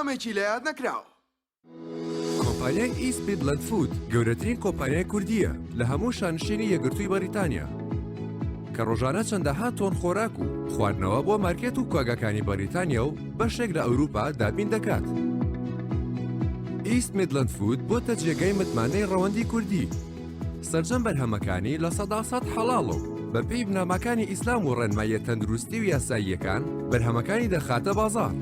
بەڵامێکی لە یاد نەکراوە.
کۆمپانیای ئیست میدلەند فود گەورەترین کۆمپانیای کوردیە لە هەموو شانشینی یەکگرتووی بەریتانیا کە ڕۆژانە چەندەها تۆن خۆراک و خواردنەوە بۆ مارکێت و کواگەکانی بەریتانیا و بەشێک لە ئەوروپا دابین دەکات. ئیست میدلەند فود بۆتە جێگەی متمانەی ڕەوەندی کوردی سەرجەم بەرهەمەکانی لە سەداسەد حەڵاڵ و بە پێی بنامەکانی ئیسلام و ڕێنماییە تەندروستی و یاساییەکان بەرهەمەکانی دەخاتە بازاڕ.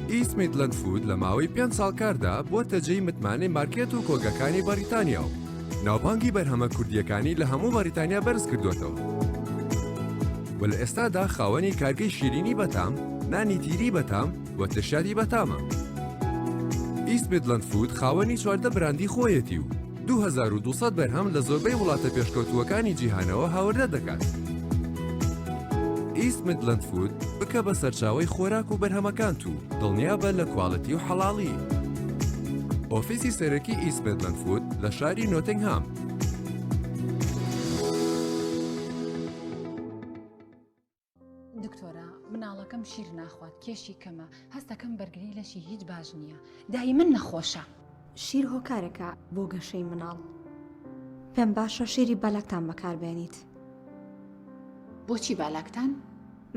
ئیست میدلەند فود لە ماوەی 5 ساڵ کاردا بۆتە جێی متمانەی مارکێت و کۆگەکانی بەریتانیا و ناوبانگی بەرهەمە کوردیەکانی لە هەموو بەریتانیا بەرز کردوێتەوە. و لە ئێستادا خاوەنی کارگەی شیرینی بەتام، نانی تیری بەتام و تشادی بەتامە. ئیست میدلەند فود خاوەنی 14 براندی خۆیەتی و 2200 بەرهەم لە زۆربەی وڵاتە پێشکەوتووەکانی جیهانەوە هاوردە دەکات. ئیست میدلەند فود بکە بە سەرچاوەی خۆراک و بەرهەمەکانت و دڵنیابە لە کواڵەتی و حەڵاڵی. ئۆفیسی سەرەکی ئیست میدلەند فود لە شاری نۆتینگهام.
دکتۆرە مناڵەکەم شیر ناخوات کێشی کەمە هەستەکەم بەرگری لەشی هیچ باش نییە دایی من نەخۆشە.
شیر هۆکارێکە بۆ گەشەی مناڵ پێم باشە شیری بالاکتان بەکاربێنیت.
بۆچی بالاکتان؟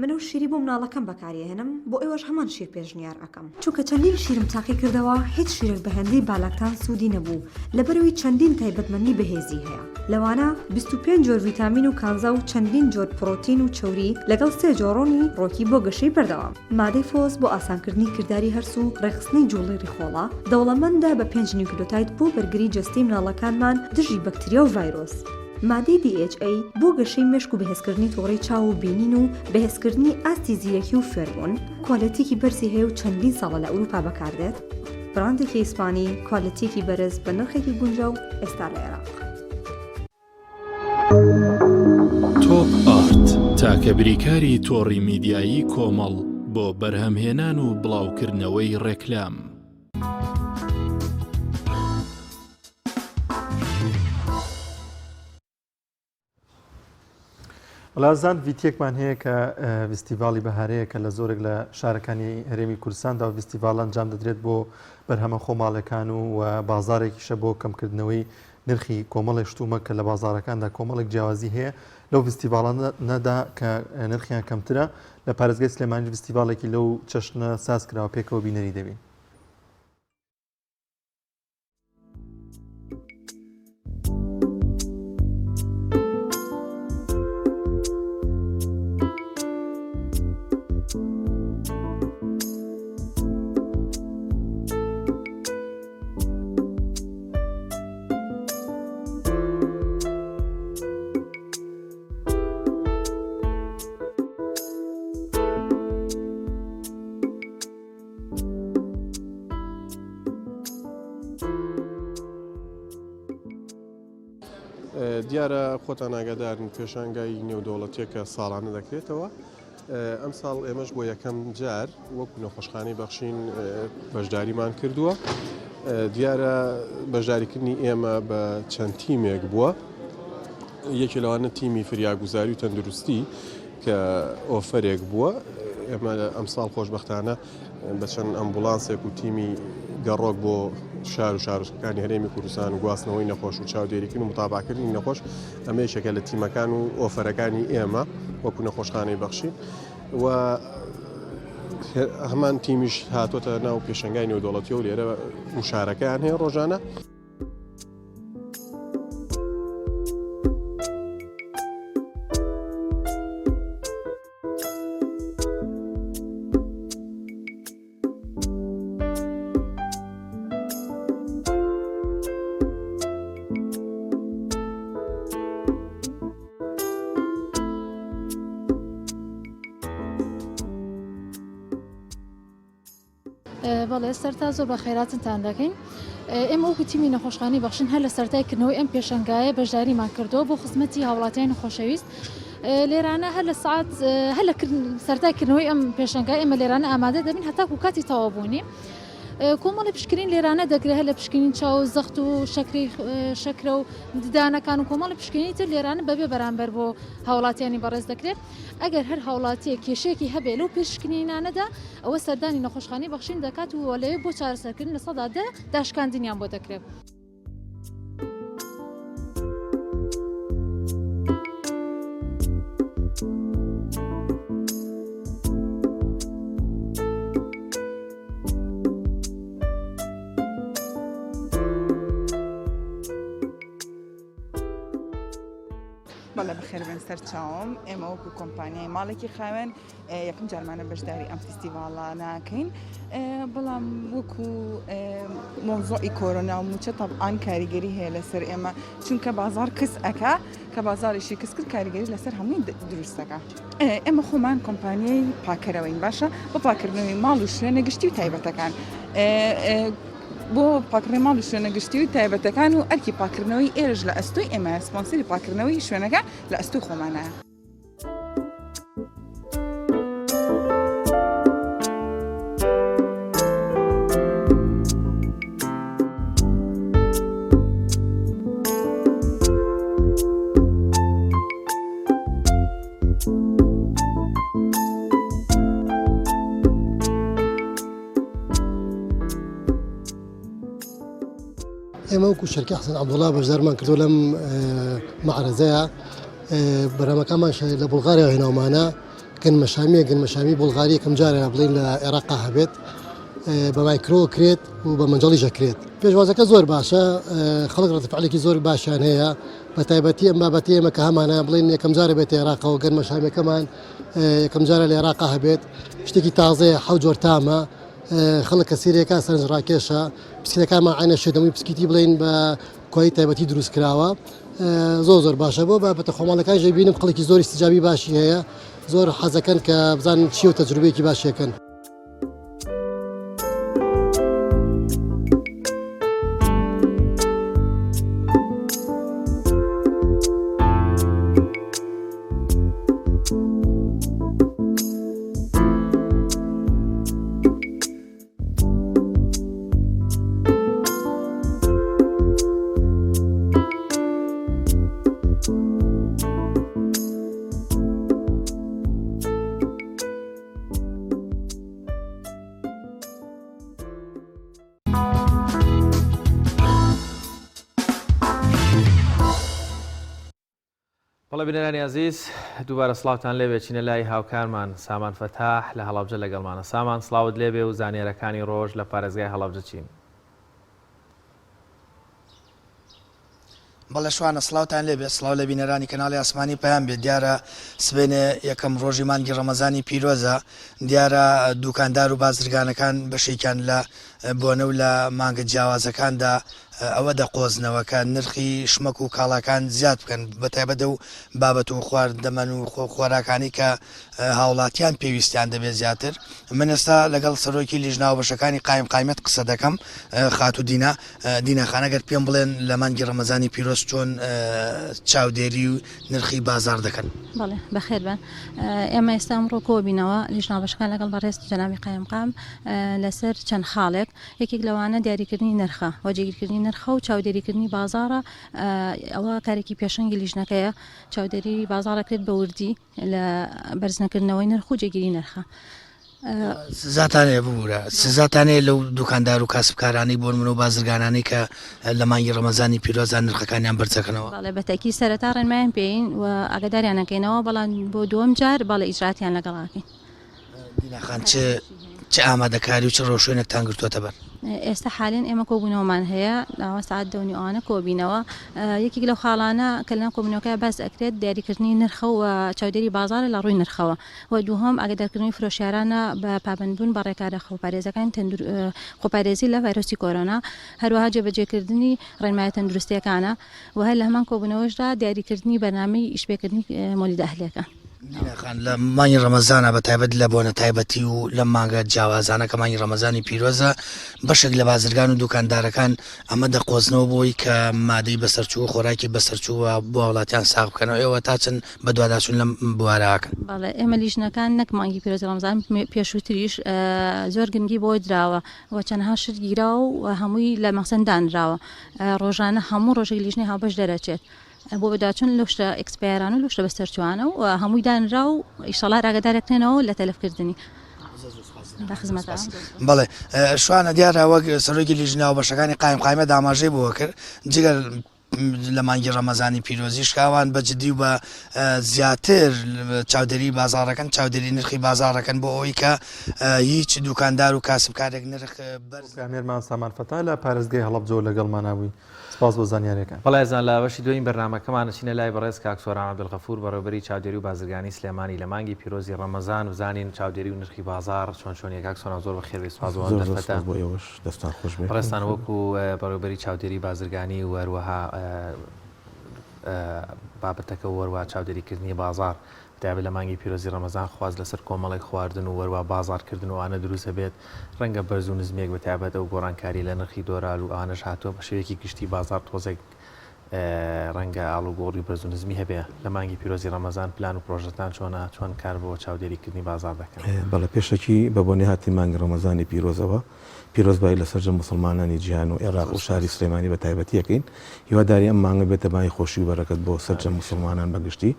منە و شیری بۆ مناڵەکەم بەکارهێنم بۆ ئێوەش هەمان شیر پێشنیار ئەەکەم چونکە چەندین شیرم تاقی کردەوە هیچ شیرێک بە هەندەی بالاکتان سوودی نەبوو لەبەرەوەی چەندین تایبەتمەندی بەهێزی هەیە لەوانە 25 جۆر ڤیتامین و کانزا و چەندین جۆر پرۆتین و چەوری لەگەڵ 3 جۆڕۆنی ڕۆکی بۆ گەشەی بەردەوام مادەی فۆز بۆ ئاسانکردنی کردداری هەرس و ڕێخستنی جوڵی ڕیخۆڵە دەوڵەمەندە بە 5 نیوکلۆتاید بۆ بەرگری جەستەی مناڵەکانمان دژی بەکتریا و ڤایرۆس مادەی DHA بۆ گەشەی مێشک و بەهێزکردنی تۆڕی چاو و بینین و بەهێزکردنی ئاستی زیرەکی و فێربوون کۆالەتێکی بەرزی هەیە و چەندین ساڵە لە ئەوروپا بەکاردێت براندێکی ئیسپانی کۆالەتێکی بەرز بە نرخێکی گونجاو و ئێستا لە عێراق.
تۆپ ئارت تاکە بریکاری تۆڕی میدیایی کۆمەڵ بۆ بەرهەمهێنان و بڵاوکردنەوەی ڕێکلام.
وڵازان ڤیتیەکمان هەیە کە فستیڤاڵی بەهارەیە کە لە زۆرێک لە شارەکانی هەرێمی کوردستاندا و فستیڤاڵ ئەنجام دەدرێت بۆ بەرهەمە خۆماڵەکان و بازارێکیشە بۆ کەمکردنەوەی نرخی کۆمەڵی شتومە کە لە بازارەکاندا کۆمەڵێک جیاوازی هەیە لەو فستیڤاڵانەدا کە نرخیان کەمترە لە پارێزگای سلێمانی فستیڤاڵێکی لەو چەشنە ساز کراوە پێکەوە بینەری دەبین.
دیارە خۆتان ئاگادارن پێشانگای نێودەوڵەتیەکە ساڵانە دەکرێتەوە ئەم ساڵ ئێمەش بۆ یەکەم جار وەکو نەخۆشخانەی بەخشین بەشداریمان کردووە دیارە بەشداریکردنی ئێمە بە چەند تیمێک بووە یەکی لەوانە تیمی فریاگوزاری و تەندروستی کە ئۆفەرێک بووە ئێمە ئەم ساڵ خۆشبەختانە بە چەند ئەمبولانسێک و تیمی گەڕۆک بۆ شار و شارۆچکەکانی هەرێمی کوردستان و گواستنەوەی نەخۆش و چاودێریکردن و متابعکردنی نەخۆش ئەمە یەکێکە لە تیمەکان و ئۆفەرەکانی ئێمە وەکو نەخۆشخانەی بەخشین و هەمان تیمیش هاتۆتە ناو پێشەنگای نێودەوڵەتیە و لێرە وشارەکەیان هەیە ڕۆژانە.
بەڵێ سەرتا زۆر بە خێراتتان دەکەین ئێمە وەکو تیمی نەخۆشخانەی بەخشین هەر لە سەرتایکردنەوەی ئەم پێشەنگایە بەشداریمان کردەوە بۆ خزمەتی هاوڵاتیانی خۆشەویست لێرانە هەر لە سعات هەر لە سەرتایکردنەوەی ئەم پێشەنگای ئێمە لێرانە ئامادە دەبین هەتاکو کاتی تەواوبوونی کۆمەڵی پشکرین لێرانە دەگرێت هە لە پشکنین چاو زەخت و شەکرە و ددانەکان و کۆمەڵی پشکنی تر لێرانە بەبێ بەرامبەر بۆ هاوڵاتیانی بەڕێز دەکرێت ئەگەر هەر هاوڵاتیە کێشێکی هەبێ لەو پشکنینانەدا ئەوە سەردانی نەخۆشخانەی بەخشین دەکات و لەوێ بۆ چارەسەرکردن لە سەدا داشکاندنیان بۆ دەکرێت.
بەڵێ بەخێر بن سەرچاوم ئێمە وەکو کۆمپانیای ماڵێکی خاوێن یەکەم جارمانە بەشداری ئەم فستیڤاڵە ناکەین بەڵام وەکو مۆزۆی کۆرۆنا و موچە تەبعان کاریگەری هەیە لەسەر ئێمە چونکە بازار کەس ئەکا کە بازاریشی کەس کرد کاریگەری لەسەر هەمووی دروستەکە. ئێمە خۆمان کۆمپانیای پاکەرەوەین باشە بۆ پاکردنەوەی ماڵ و شوێنە گشتی و تایبەتەکان. بۆ پاکردنەوەی ماڵ و شوێنە گشتی و تایبەتەکان و ئەرکی پاکردنەوەی ئێرش لە ئەستۆی ئێمە سپۆنسەری پاکردنەوەی شوێنەکە لە ئەستۆی خۆمانە.
ئێمە وەکو شەرکی حەسەن عەبدوڵڵا بەشدارمان کردو لەم مەعرەزەیە بەرنامەکانمان لە بولغاریا هێناومانە گەنمەشامی بولغاری یەکەم جارە بڵین لە عێراقا هەبێت بە مایکرۆ کرێت و بە مەنجەڵیژە کرێت. پێشوازەکە زۆر باشە خەڵک ڕەتفعلێکی زۆر باشیان هەیە بە تایبەتی ئەم بابەتی ئێمە کە هەمانە بڵین یەکەم جارە بێت عێراقەوە گەنمەشامیەکەمان یەکەم جارە لە عێراقا هەبێت شتێکی تازەیە حەوت جۆر تامە خەڵک کە سیرێکە سەرنج ڕاکێشە پسکیتەکانمان عینە شێدەمووی پسکیتی بڵین بە کۆی تایبەتی دروست کراوە زۆر باشە بۆ بابەتە خۆماڵەکان ژە بینم خەڵکی زۆر استیجابی باشی هەیە زۆر حەزەکەن کە بزانن چی و تەجروبەیەکی باشیەکەن.
بەڵێ بینەرانی عەزیز دووبارە سڵاوتان لێبێ چینە لای هاوکارمان سامان فەتاح لە هەڵەبجە لەگەڵمانە. سامان سڵاوت لێبێ و زانیێرەکانی ڕۆژ لە پارێزگای هەڵەبجە چین؟
بەڵێ شوانە سڵاوتان لێبێ سڵاو لە بینەرانی کەناڵی ئاسمانی پەیام بێت. دیارە سبێنێ یەکەم ڕۆژی مانگی ڕەمەزانی پیرۆزە دیارە دوکاندار و بازرگانەکان بەشێکیان لە بۆنە و لە مانگە جیاوازەکاندا ئەوە دەقۆزنەوە کە نرخی شمەک و کاڵاکان زیاد بکەن بەتایبەتە و بابەت و خواردەمەن و خۆراکانی کە هاوڵاتیان پێویستیان دەبێت زیاتر. من ئێستا لەگەڵ سەرۆکی لیژناوە بەشەکانی قایمەت قسە دەکەم خات و دینەخانەگەر پێم بڵێن لە مانگی ڕەمەزانی پیرۆز چۆن چاودێری و نرخی بازار دەکەن.
بەڵێ بەخێر بن ئێمە ئێستا ئەمڕۆ کۆبینەوە لیژناوبەشەکان لەگەڵ بەڕێز جەنابی قایمقام لەسەر چەند خاڵێک یەکێک لەوانە دیاریکردنی نرخە وەجێگیرکردنی نرخە و چاودێریکردنی بازارە ئەوە کارێکی پێشەنگی لیژنەکەیە چاودێری بازارەکرێت بە وردی لە بەرزنەکردنەوەی نرخ و جێگیری نرخە.
سزاتانەیە ببوورە سزاتانەیە لەو دوکاندار و کاسبکارانی بۆ منە و بازرگانانی کە لە مانگی ڕەمەزانی پیرۆزان نرخەکانیان بەرزەکەنەوە.
بەڵێ بەتەکی سەرەتا ڕێنمایان پێین و ئاگاداریانەکەینەوە بەڵام بۆ دووەم جار بەڵێ ئیجراتیان لەگەڵاکەین.
دیناخان چه ئامادەکاری و چه ڕۆژێنێکتان گرتووەتە بەر؟
ئێستا حالێن ئێمە کۆبوونەوەمان هەیە لاوە سعات دەونی ئەوانە کۆبینەوە یەکێک لەو خاڵانە کە لەناو کۆبوونەوەکە باس ئەکرێت دیاریکردنی نرخە و چاودێری بازارە لە ڕووی نرخەوە و دووهەم ئاگادارکردنی فرۆشیارانە بە پابندبوون بە ڕێکارە خۆپارێزەکان خۆپارێزی لە ڤایرۆسی کۆرۆنا هەروەها جێبەجێکردنی ڕێنمایە تەندروستیەکانە و هەر لە هەمان کۆبوونەوەشدا دیاریکردنی بەرنامەی ئیشپێکردنی مۆلیدە ئەهلیەکان.
خان لە مانگی ڕەمەزانە بە تایبەت لە بۆنە تایبەتی و لە مانگە جیاوازانە کە مانگی ڕەمەزانی پیرۆزە بەشێک لە بازرگان و دوکاندارەکان ئەمە دەقۆزنەوە بۆی کە مادەی بەسەرچوو خۆراکی بەسەرچووە بۆ وڵاتیان ساغ بکەنەوە ئێوە تا چەند بە دوواداچون لەم بوارەکەن.
بەڵێ ئێمە لیژنەکان نەک مانگی پیرۆزی ڕەمەزان پێشووتریش زۆر گرنگی بۆی درراوە و چەندها شت گیرا و هەمووی لە مەخسەن دانراوە ڕۆژانە هەموو ڕۆژێک لیژنەی هاوبەش دەرەچێت بۆ بەداچون لەو شتە ئەکسپایرانە و لەو شتە بەسەرچوانە و هەمووی دانرا و ئیشەڵا ڕاگەدارێکێنەوە لە تەلەفکردنی.
بەڵێ شوانە دیارە وەک سەرۆکی لیژنەوە بەشەکانی قایمە داماژەی بۆ کرد جگەر لە مانگی ڕەمەزانی پیرۆزی شکاوان بەجددی و بە زیاتر چاودێری بازارەکەن چاودێری نرخی بازارەکەن بۆ ئەوەی کە هیچ دوکاندار و کاسبکارێک نرخ
بەرزامێرمان سامانفەتا لە پارێزگای هەڵەبجە لەگەڵماناوی سپاس بۆ زانیاریەکان.
بەڵێزان لە بەشی دوین بەرنامەکەمان چینە لای بەڕێز کاک سۆران عەبدولغەفور بەڕێوەبەری چاودێری و بازرگانی سلێمانی لە مانگی پیرۆزی ڕەمەزان بزانین چاودێری و نرخی بازار چۆن کاک سۆران زۆر بەخێر بێ سپاس بۆ دەرفەتە
بۆ ئێوەش دەستان خۆش بێ.
بەڕێستان وەکو بەڕێوەبەری چاودێری بازرگانی و هەروەها بابەتەکە وەروە چاودێریکردنی بازار دابێت لە مانگی پیرۆزی ڕەمەزان خواز لەسەر کۆمەڵی خواردن و وەروە بازارکردن و ئانە دروستە بێت ڕەنگە بەرز و نزمێک بە تایبەت ئەو گۆڕانکاری لە نرخی دۆرال و ئانەش هاتووە بە شێوەیەکی گشتی بازار تۆزێک ڕەنگە ئاڵوگۆڕی بەرز و نزمی هەبێ لە مانگی پیرۆزی ڕەمەزان پلان و پرۆژەتان چۆن کار بۆ چاودێریکردنی بازار دەکەن.
بەڵێ پێشەکی بە بۆنی هاتی مانگی ڕەمەزانی پیرۆزەوە پیرۆزبایی لەسەر مسلمانانی جیهان و عێراق و شاری سلێمانی بە تایبەتیەکەین هیواداری ئەم مانگە بێتە مای خۆشی و بەرەکەت بۆ سەرجە مسلمانان بەگشتی.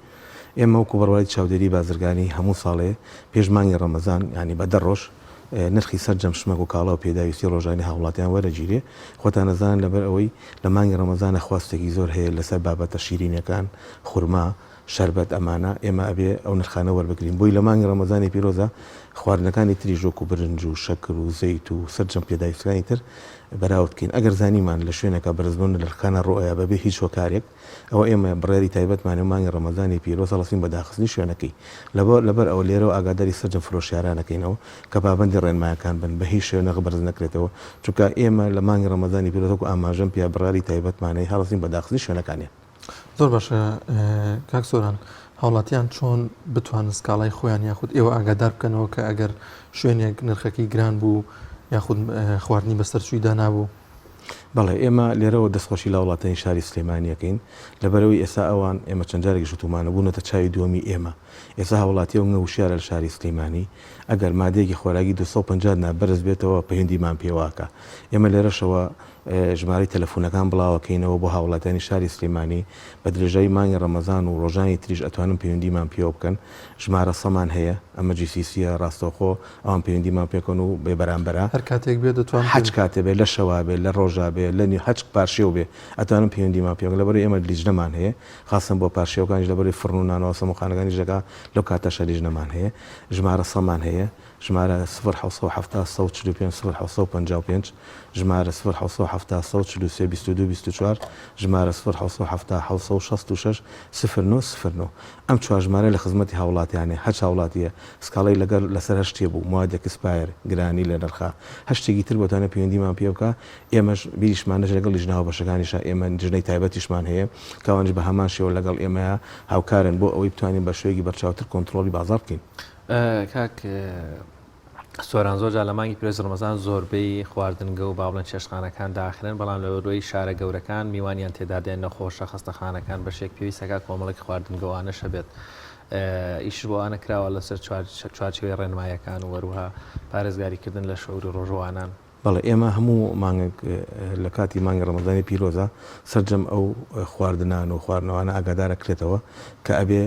ئێمە وەکو بەڕوای چاودێری بازرگانی هەموو ساڵێ پێش مانگی ڕەمەزان ینی بە 10 ڕۆژ نرخی سەرجەم شمەک و کاڵا و پێداویستی ڕۆژانی هاوڵاتیان وەرەگیرێ خۆتان نەزانن لەبەر ئەوەی لە مانگی ڕەمەزانە خواستێکی زۆر هەیە لەسەر بابەتە شیرینەکان خورما شربەت ئەمانە ئێمە ئەبێ ئەو نرخانە وەربگرین بۆی لە مانگی ڕەمەزانی پیرۆزە خواردنەکانی تری ژۆک و برنج و شەکر و زەیت و سەرجەم پێداویستەکانی تر بەراوردکەین ئەگەر زانیمان لە شوێنەکە بەرزبوون لە نرخانە ڕۆیە بەبێ هیچ هۆکارێک ئەوە ئێمە بڕێری تایبەتمانە مانگی ڕەمەزانی پیرۆز هەڵەسین بە داخستنی شوێنەکەی لەبەر ئەوە لێرەوە ئاگاداری سەرجەم فرۆشیارانەکەینەوە کە پابەندی ڕێنمایەکان بن بە هیچ شوێنەکە بەرز نەکرێتەوە چونکە ئێمە لە مانگی ڕەمەزانی پیرۆزەکو ئاماژەم پیا بڕاری تایبەتمانەی هەڵەسین بە داخستنی شوێنەکانیان.
زۆر باشە کاک سۆران هاوڵاتیان چۆن بتوانن سکاڵای خۆیان یاخود ئێوە ئاگادار بکەنەوە کە ئەگەر شوێنێک نرخەکەی گران بوو یاخود خواردنی بەسەرچوویدا نابوو.
بەڵێ ئێمە لێرەوە دەستخۆشی لە وڵاتانی شاری سلێمانیەکەین لەبەرەوەی ئێستا ئەوان ئێمە چەند جارێک شتومانە بوونەتە چاوی دووەمی ئێمە ئێستا هاوڵاتی و وشیارە لە شاری سلێمانی ئەگەر مادەیەکی خۆراکی 250 نابەرز بێتەوە پەیوەندیمان پێواکە ئێمە لێرەشەوە ژمارەی تەلەفۆنەکان بڵاوەکەینەوە بۆ هاوڵاتیانی شاری سلێمانی بە درێژایی مانگی ڕەمەزان و ڕۆژانی تریش ئەتوانن پەیوەندیمان پێوە بکەن ژمارە سەمان هەیە ئەمە جیسیسیە ڕاستەوخۆ ئەوان پەیوەندیمان پێکەن و بێبەرامبەرە
هەر کاتێک بێت دەتوان
حەج کاتێ بێ لە شەوا بێ لە ڕۆژا بێ لە حەج پارشێو بێ ئەتوانن پەیوەندیمان پێ لەبەر ئێمە لیژنەمان هەیە خاصن بۆ پارشێوەکانیش لەبەری فڕن و نانەوە سەموخانەکانی ژەکە لەو کاتەشە لیژنەمان هەیە ژمارە سەمان هەیە ژمارە 0 ژمارە 0 ژمارە 0 ئەم چوار ژمارە لە خزمەتی هاوڵاتیانێ هەچ هاوڵاتیە سکاڵی لەگەر لەسەر هەشتێ بوو موادێک سپایر گرانی لە نرخا هەشتێکی تر بۆتانە پەیوەندیمان پێ بکە ئێمەش بیریشمانەش لەگەڵ لیژنەوە بەشەکانیشە ئێمە جژنەی تایبەتیشمان هەیە کاوانش بە هەمان شێوە لەگەڵ ئێمەیە هاوکارن بۆ ئەوەی بتوانین بە شوێکی بەرچاوتر کۆنتترۆلی بازار بکەین.
کاک سۆران زۆرجار لە مانگی پیرۆزی ڕەمەزان زۆربەی خواردنگە و باڵێن چێشتخانەکان داخرێن بەڵام لە ڕۆی شارە گەورەکان میوانیان تێدادێن نەخۆشە خستەخانەکان بەشێک پێویستەکە کۆمەڵێک خواردنگەوانەشە بێت ئیش بۆ ئانە کراوە لەسەر چوارچێوەی ڕێنمایەکان و وەروها پارێزگاریکردن لە شەوری ڕۆژەوانان.
بەڵێ ئێمە هەموو مانگێک لە کاتی مانگی ڕەمەزانی پیرۆزە سەرجەم ئەو خواردنان و خواردنەوەوانە ئاگادارەکرێتەوە کە ئەبێ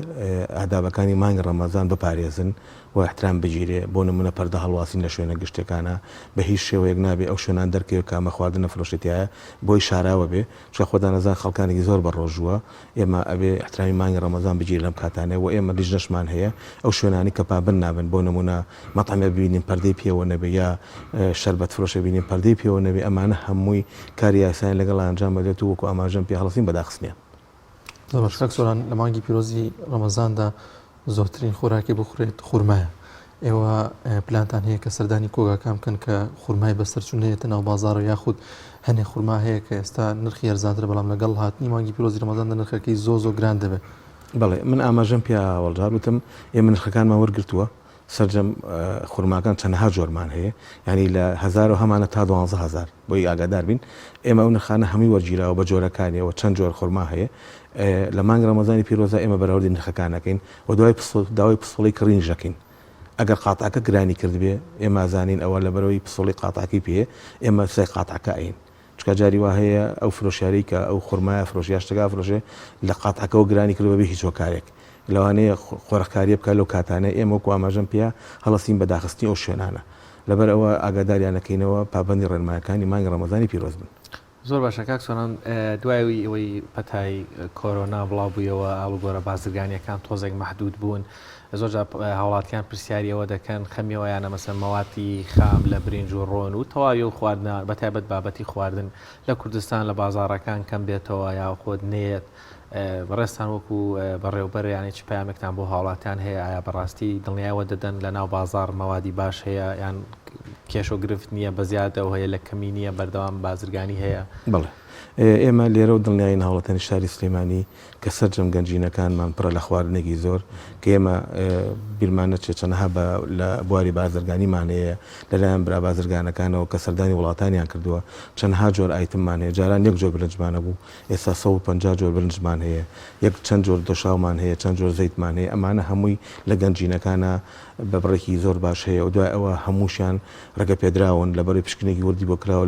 ئادابەکانی مانگی ڕەمەزان بپارێزن و احترام بگیرێ بۆ نمونە پەردە هەڵواسین لە شوێنە گشتەکانە بە هیچ شێوەیەک نابێ ئەو شوێنان دەرکەوێت کامە خواردنە فرۆشتیایە بۆی شاراوە بێ چکە خۆدا نەزان خەڵکانێکی زۆر بەڕۆژووە ئێمە ئەبێ احترامی مانگی ڕەمەزان بگیر لەم کاتانێ و ئێمە لیژنەشمان هەیە ئەو شوێنانی کە پابن نابن بۆ نمونە مەطعمێ ببینین پەردەی پێوە نەبێ یا شەربەت فرۆشە بینین پەردەی پێوە نەبێ ئەمانە هەمووی کاری یاسایان لەگەڵ ئەنجام بدێت و وەکو ئاماژەم پێ هەڵەسین بەداخستنیان.
زۆر سۆران لە مانگی پیرۆزی ڕەمەزاندا زۆرترین خۆراکی بخورێت خورمایە ئێوە پلانتان هەیە کە سەردانی کۆگاکان بکەن کە خورمای بەسەرچوونەیەتە ناو بازارە یاخود هەنێ خورما هەیە کە ئێستا نرخی هەرزانتر بەڵام لەگەڵ هاتنی مانگی پیرۆزی ڕەمەزاندا نرخەکەی زۆ گران دەبێت.
بەڵێ من ئاماژەم پیاوەڵجار وتم ئێمە نرخەکانمان وەرگرتووە سەررجەم خورماکان چەندها جۆرمان هەیە ینی لە 1000 هەمانە تا 12000 بۆی ئاگادار بین ئێمە ئەو نرخانە هەمووی وەرگیراوە بە جۆرەکانیەوە چەند جۆر خورما هەیە لە مانگ ڕەمەزانی پیرۆزە ئێمە بەراوردی نرخەکانەکەین و داوای پسۆڵی کڕینژەکەین ئەگەر قاتعکە گرانی کردبێ ئێمە زانین ئەوە لە بەرەوەی پسۆڵی قاتعکی پێ ئێمە سێ قاتعکە ئەین چکە جاری وا هەیە ئەو فرۆشیاری کە ئەو خورمایە فرۆشیاشتەکە فرۆژێ لە قاتعکەەوە گرانی کرد بەبێ هیچ هۆکارێک لەوانەیە خۆرەخکاریە بکە لەو کاتانە ئێمە وەکو ئاماژەم پێ هەڵەسین بەداخستی ئەو شوێنانە لەبەر ئەوە ئاگاداریانەکەینەوە پابندی ڕێنمایەکانی مانگ ڕەمەزانی پیرۆز بن.
زۆر باشە کاک سۆران دوایەوەی ئەوەی پەتای کۆرۆنا بڵاو بوویەوە ئاڵوگۆرە بازرگانیەکان تۆزێک مەحدود بوون زۆر هاوڵاتیان پرسیاریەوە دەکەن خەمیەوەیانە مەسەن مەواتی خام لە برنج و ڕۆن و تەواوی و خواردن بەتایبەت بابەتی خواردن لە کوردستان لە بازاڕەکان کەم بێتەوە یا خۆت نێت بەڕێستان وەکو بەڕێوبەر یانی چ پامێکتان بۆ هاوڵاتیان هەیە ئایا بەڕاستی دڵنیایەوە دەدەن لە ناو بازار مەوادی باش هەیە یان کێش و گرفت نییە بەزیادەوە هەیە لە کەمی نییە بەردەوام بازرگانی هەیە
بڵێ ئێمە لێرە و دڵنیایی هاوڵاتانی شاری سلێمانی کە سەررجەم گەنجینەکانمان پڕە لە خواردنێکی زۆر کە ئێمە بیرمانە چێچەنەها لە بواری بازرگانیمان هەیە لەلایەن برا بازرگانەکانەوە کە سەردانی وڵاتانیان کردووە چەندها جۆر ئایتممان هەیە جاران یەک جۆر برنجمانە بوو ئێستا 150 جۆر برنجمان هەیە یەک چەند جۆر دۆشاومان هەیە چەند جۆر زەیتمان هەیە ئەمانە هەمووی لە گەنجینەکانە بە بڕێکی زۆر باش هەیە و دوای ئەوە هەمووشیان ڕێگە پێدراون لە بەڕێ پشکنێکی وردی بۆ کراوە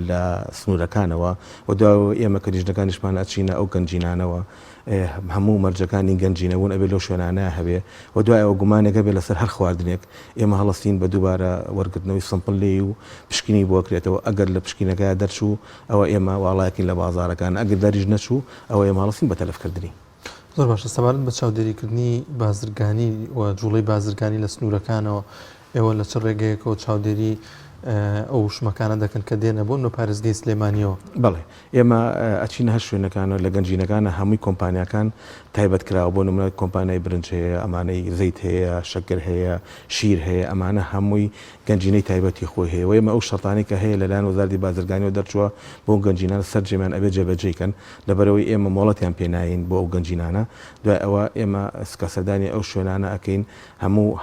لە سنوورەکانەوە و دوای ئێمە کە لیژنەکانیشمان ئەچینە ئەو گەنجینانەوە هەموو مەرجەکانی گەنجینەبوون ئەبێ لەو شوێنانە هەبێ و دوای ئەوە گومانێکە بێ لەسەر هەر خواردنێک ئێمە هەڵستین بە دووبارە وەرگرتنەوەی سمپل لێ و پشکنی بۆ کرێتەوە ئەگەر لە پشکینەکە دەرچوو ئەوە ئێمە واڵایەکین لە بازارەکان ئەگەر دەریژ نەچوو ئەوە ئێمە هەڵستین بە تەلەفکردنی.
زۆر باشە سەبارەت بە چاودێریکردنی بازرگانی و جوڵەی بازرگانی لە سنوورەکانەوە ئێوە لە چ ڕێگەیەکەوە چاودێری ئەو شمەکانە دەکەن کە دێنە بۆ نۆ پارێزگای سلێمانیەوە
بەڵێ ئێمە ئەچینە هەر شوێنەکانەوە لە گەنجینەکانە هەمووی کۆمپانیەکان تایبەت کراوە بۆ نمونە کۆمپانیای برنج هەیە ئەمانەی زەیت هەیە شەکر هەیە شیر هەیە ئەمانە هەمووی گەنجینەی تایبەتی خۆی هەیە و ئێمە ئەو شەرتانی کە هەیە لەلایەن وەزارەتی بازرگانیەوە دەرچووە بۆ گەنجینان سەررجەمیان ئەبێ جێبەجێکەن لەبەرەوەی ئێمە مۆڵەتیان پێناین بۆ ئەو گەنجینانە دوای ئەوە ئێمە سکەسەردانی ئەو شوێنانە ئەکەین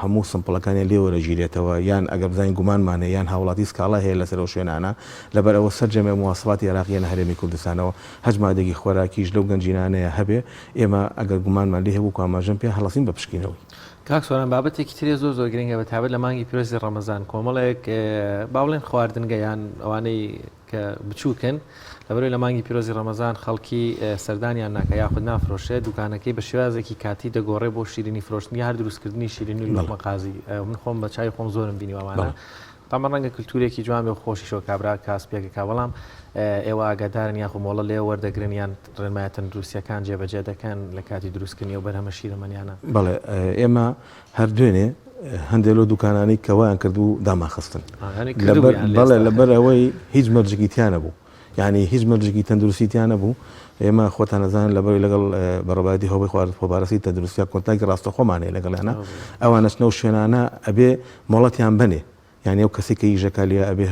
هەموو سمپڵەکانی لێوەرەگیرێتەوە یان ئەگەر بزانین گومانمانە یان هاوڵاتی سکاڵا هەیە لەسەر ئەو شوێنانە لەبەر ئەوە سەررجەمە مواصلاتی عێراقیە هەرێمی کوردستانەوە هەج مادەی خۆراکیش لەو گەنجینانەیە هەبێ ئێمە ئەگەر گومانمان لێ هەبوو ئاماژەم پێ هەڵەسین بە پشکینەوەی.
کاک سۆران بابەتێکی ترێ زۆر گرنگە بە تابەت لە مانگی پیرۆزی ڕەمەزان کۆمەڵێک باڵێن خواردنگەیان ئەوانەی کە بچووکن لەبەرەوەی لە مانگی پیرۆزی ڕەمەزان خەڵکی سەردانیان ناکە یاخود نافرۆشێت دوکانەکەی بە شێوازێکی کاتی دەگۆڕێ بۆ شیرینی فرۆشتنی هەر دروستکردنی شیرینی و لۆمە قازی من خۆم بە چای خۆم زۆرم بینیوەوانە تامان ڕەنگە کللتورێکی جوان بێ و خۆشیشەوە کابرا کاسپێکەکە بەڵام ئێوە ئاگادارن یاخو مۆڵە لێ وەردەگرن یان ڕێنمایە تەندروستیەکان جێبەجێ دەکەن لە کاتی دروستکردنی و بەرهەمە شیرەمەنیانە.
بەڵێ ئێمە هەر دوێنێ هەندێک لەو دوکانانی کەوایان کردو داماخستن بەڵێ لەبەر ئەوەی هیچ مەرجێکیتیانە بوو یعنی هیچ مەرجێکی تەندروستیتیانە بوو ئێمە خۆتان نەزانن لەبەر لەگەڵ بەڕێبەتی هەوڵی خوارد خۆبارەسی تەندروستیان کۆنتاکی ڕاستە خۆمانەیە لەگەڵیانە ئەوانەچنە و شوێنانە ئەبێ مۆڵەتیان بنێ یعنی ئەو کەسی کە یژەکالیە ئەبێ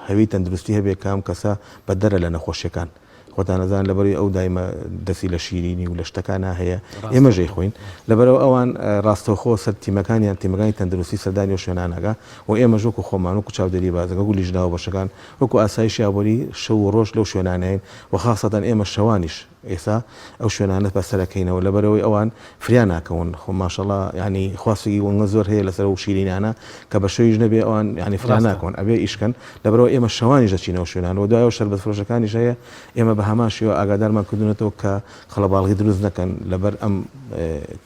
هەوی تەندروستی هەبێ کام کەسە بە دەرە لە نەخۆشیەکان خۆتان نەزان لەبەری ئەو دایمە دەسی لە شیرینی و لە شتەکانە هەیە ئێمە ژێی خۆین لەبەرەوە ئەوان ڕاستەوخۆ سەر تیمەکانیان تیمەکانی تەندروستی سەردانی و شوێنانەکە و ئێمە ژۆک و خۆمان وەکو چاودێری بازەکە و لیژناوە بەشەکان وەکو ئاسایشی ئابووری شەو و ڕۆژ لەو شوێنانەیەن و خاستەن ئێمە شەوانیش ئێستا ئەو شوێنانە بەسەرەکەینەوە لەبەرەوەی ئەوان فریان ناکەون خۆ ماشەڵڵا ینی خواستگی وەنگە زۆر هەیە لەسەر و شیرینانە کە بە شەویش نەبێ ئەوان ینی فریان ناکەون ئەبێ ئیشکەن لەبەرەوە ئێمە شەوانیش دەچینەوە شوێنانەوە دوایەوە شەربەت فرۆشەکانیش هەیە ئێمە بە هەماشیەوە ئاگادارمان کردوونەتەوە کە خەڵەباڵغی دروست نەکەن لەبەر ئەم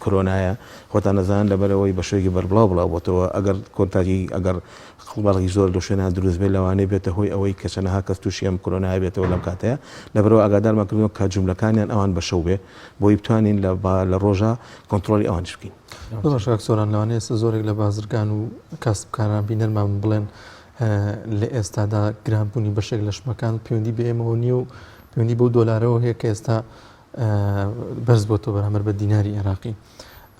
کۆرۆنایە خۆتان نەزان لەبەرەوەی بە شوێکی بەربڵاو بڵاو بۆتەوە ئەگەر کۆنتاکی ئەگەر خەڵباڵغی زۆر لە شوێنان دروست بێت لەوانەیە بێتە هۆی ئەوەی کە چەندەها کەس تووشی ئەم کۆرۆنای بێتەوە لەم کاتەیە لەبەرەوە ئاگادارمان کردووە کە جوملەکانیان ئەوان بە شەو بێ بۆی بتوانین لە ڕۆژە کۆنتترۆلی ئەوانش بکەین.
باشاک سۆران لەوانەیە ئێستا زۆرێک لە بازرگان و کاسبکاران بینەرمان بڵێن لە ئێستادا گرانبوونی بەشێک لە شمەکان پەیوەندی بە ئێمەوە نییە و پەیوەندی بەو دۆلارەوە هەیە کە ئێستا بەرز بۆتەوە بەرامبەر بە دیناری عێراقی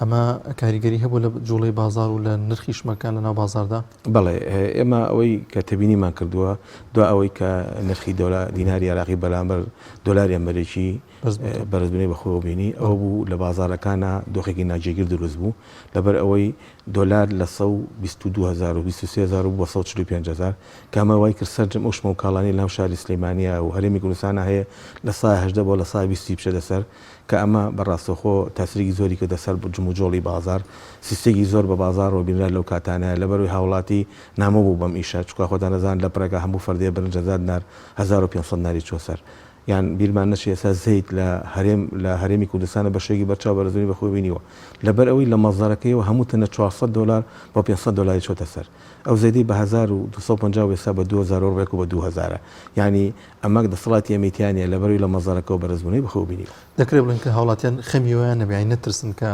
ئەمە کاریگەری هەبوو لە جوڵەی بازار و لە نرخی شمەکان لە ناو بازاردا
بەڵێ ئێمە ئەوەی کە تەبینیمان کردووە دو ئەوەی کە نرخی دیناری عراقی بەرامبەر دۆلاری ئەمریکی بەرزبوونی بەخۆ بینی ئەوە بوو لە بازارەکانە دۆخێکی ناجێگر دروست بوو لەبەر ئەوەی دۆلار لە 122,000 و 23,000 بۆ 145,000 کامە وای کرد سەرجەم ئەو شمە و کاڵانی لەم شاری سلەیمانیە و هەرێمی کوردستانە هەیە لە 180 بۆ لە 120 بچێ دەسەر کە ئەمە بەڕاستەخۆ تاسیری زۆری کە دەسەر جموجۆڵی بازار سیستێکی زۆر بە بازار و بینرا لەو کاتانە لەبەروی هاوڵاتی نامە بوو بەم ئیشە چکە خۆتان نەزان لە پرەکە هەموو فەردێ برنجەزاد نار 1500 ناری چۆ سەر یان بیرمان نەچێ ئێستا زەیت لە هەرێمی کوردستانە بەشێکی بەرچاو بەرزبوونی بەخۆی بینیوە لەبەر ئەوەی لە مەزارەکەیەوە هەموو تەنە 400 دلار بۆ 500 دلاری چۆتە سەر ئەو زەیدی بە 1250 ئێستا بە 2000 ڕێک و بە 2000 ینی ئەمە دەسەڵاتی ئەمریکیانە لەبەروی لە مەزارەکەەوە بەرزبوونی بەخۆی بینیوە
دەکرێت بڵێن کە هاوڵاتیان خەمیەوەیان نەبیانی نەترسن کە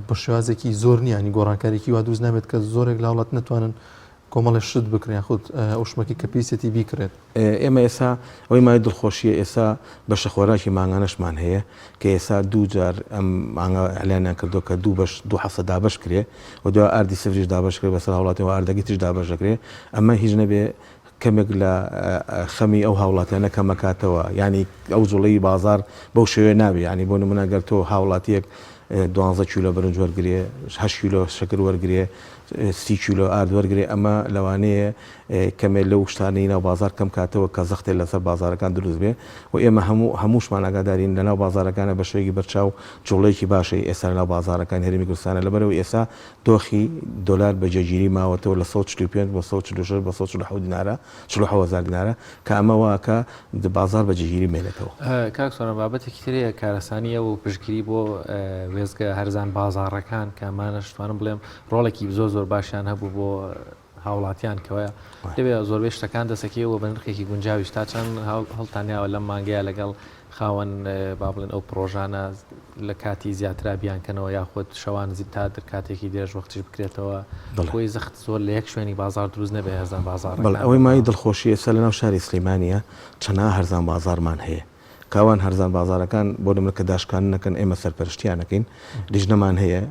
بە شێوازێکی زۆر نیانی گۆڕانکاریی وا دووز نامێت کە زۆرێک لە هاوڵات نتوانن کۆمەڵی شت بکرێن خودت ئەو شمەکی کە پێیسەتی بیکرێت
ئێمە ئێستا ئەوەی مای دڵخۆشیە ئێستا بەشە خۆراکی مانگانەشمان هەیە کە ئێستا دوو جار ئەم مانگە ئەلانیان کردو کە دوو حەسە دابش کرێ و دو ئاردی سفریش دابش کرێ بەسەر هاوڵاتیەوە ئاردەگی تش دابش دەکرێ ئەمە هیچ نەبێ کەمێک لە خەمی ئەو هاوڵاتیانە کەمەکاتەوە ینی ئەو جوڵەی بازار بەو شێوێ نابێ ینی بۆ نمونە گەر تۆ هاوڵاتیەک 12 کیلۆ برنج وەرگێ 8 کیلۆ شەکر وەرگێ 30 کیلۆ ئارد وەرگێ ئەمە لەوانەیە کەمێ لەو شتانەی ناو بازار کەم کاتەوە کە زەختێ لەسەر بازارەکان دروست بێ و ئێمە هەمووشمان ئاگادارین لە ناو بازارەکانە بە شێوەیەکی بەرچاو جوڵەیەکی باشی ئێستا لە ناو بازارەکان هەرێمی کوردستانە لەبەرەوە ئێستا دۆخی دۆلار بە جێگیری ماوەتەوە لە 145 بۆ 146 بە 147 دینارە 40000 دینارە کە ئەمە واکە بازار بە جێگیری مێنێتەوە
کاکسۆرە بابەتێکی ترەیە کارەسانیە و پشتگیری بۆ وێزگە هەرزان بازارەکان کە ئەمانەشتوانم بڵێم ڕۆڵێکی زۆر باشیان هەبوو بۆ هاوڵاتیان کەوەیە دەبێت زۆربەی شتەکان دەسەکەیەوە بە نرخێکی گونجاویش تا چەند هەڵتانیاوە لەم مانگەیە لەگەڵ خاوەن با بڵێن ئەو پرۆژانە لە کاتی زیاترا بیانکەنەوە یاخود شەوان زیب تا کاتێکی درێژ وەختیش بکرێتەوە خۆی زەخت زۆر لە یەک شوێنی بازار دروست نەبێ هەرزان بازار
ئەوەی مای دڵخۆشی ئێستا لە ناو شاری سلەیمانیە چەنا هەرزان بازارمان هەیە کاوان هەرزان بازارەکان بۆ نمونە کە داشکان نەکەن ئێمە سەرپەرشتیانەکەین لیژنەمان هەیە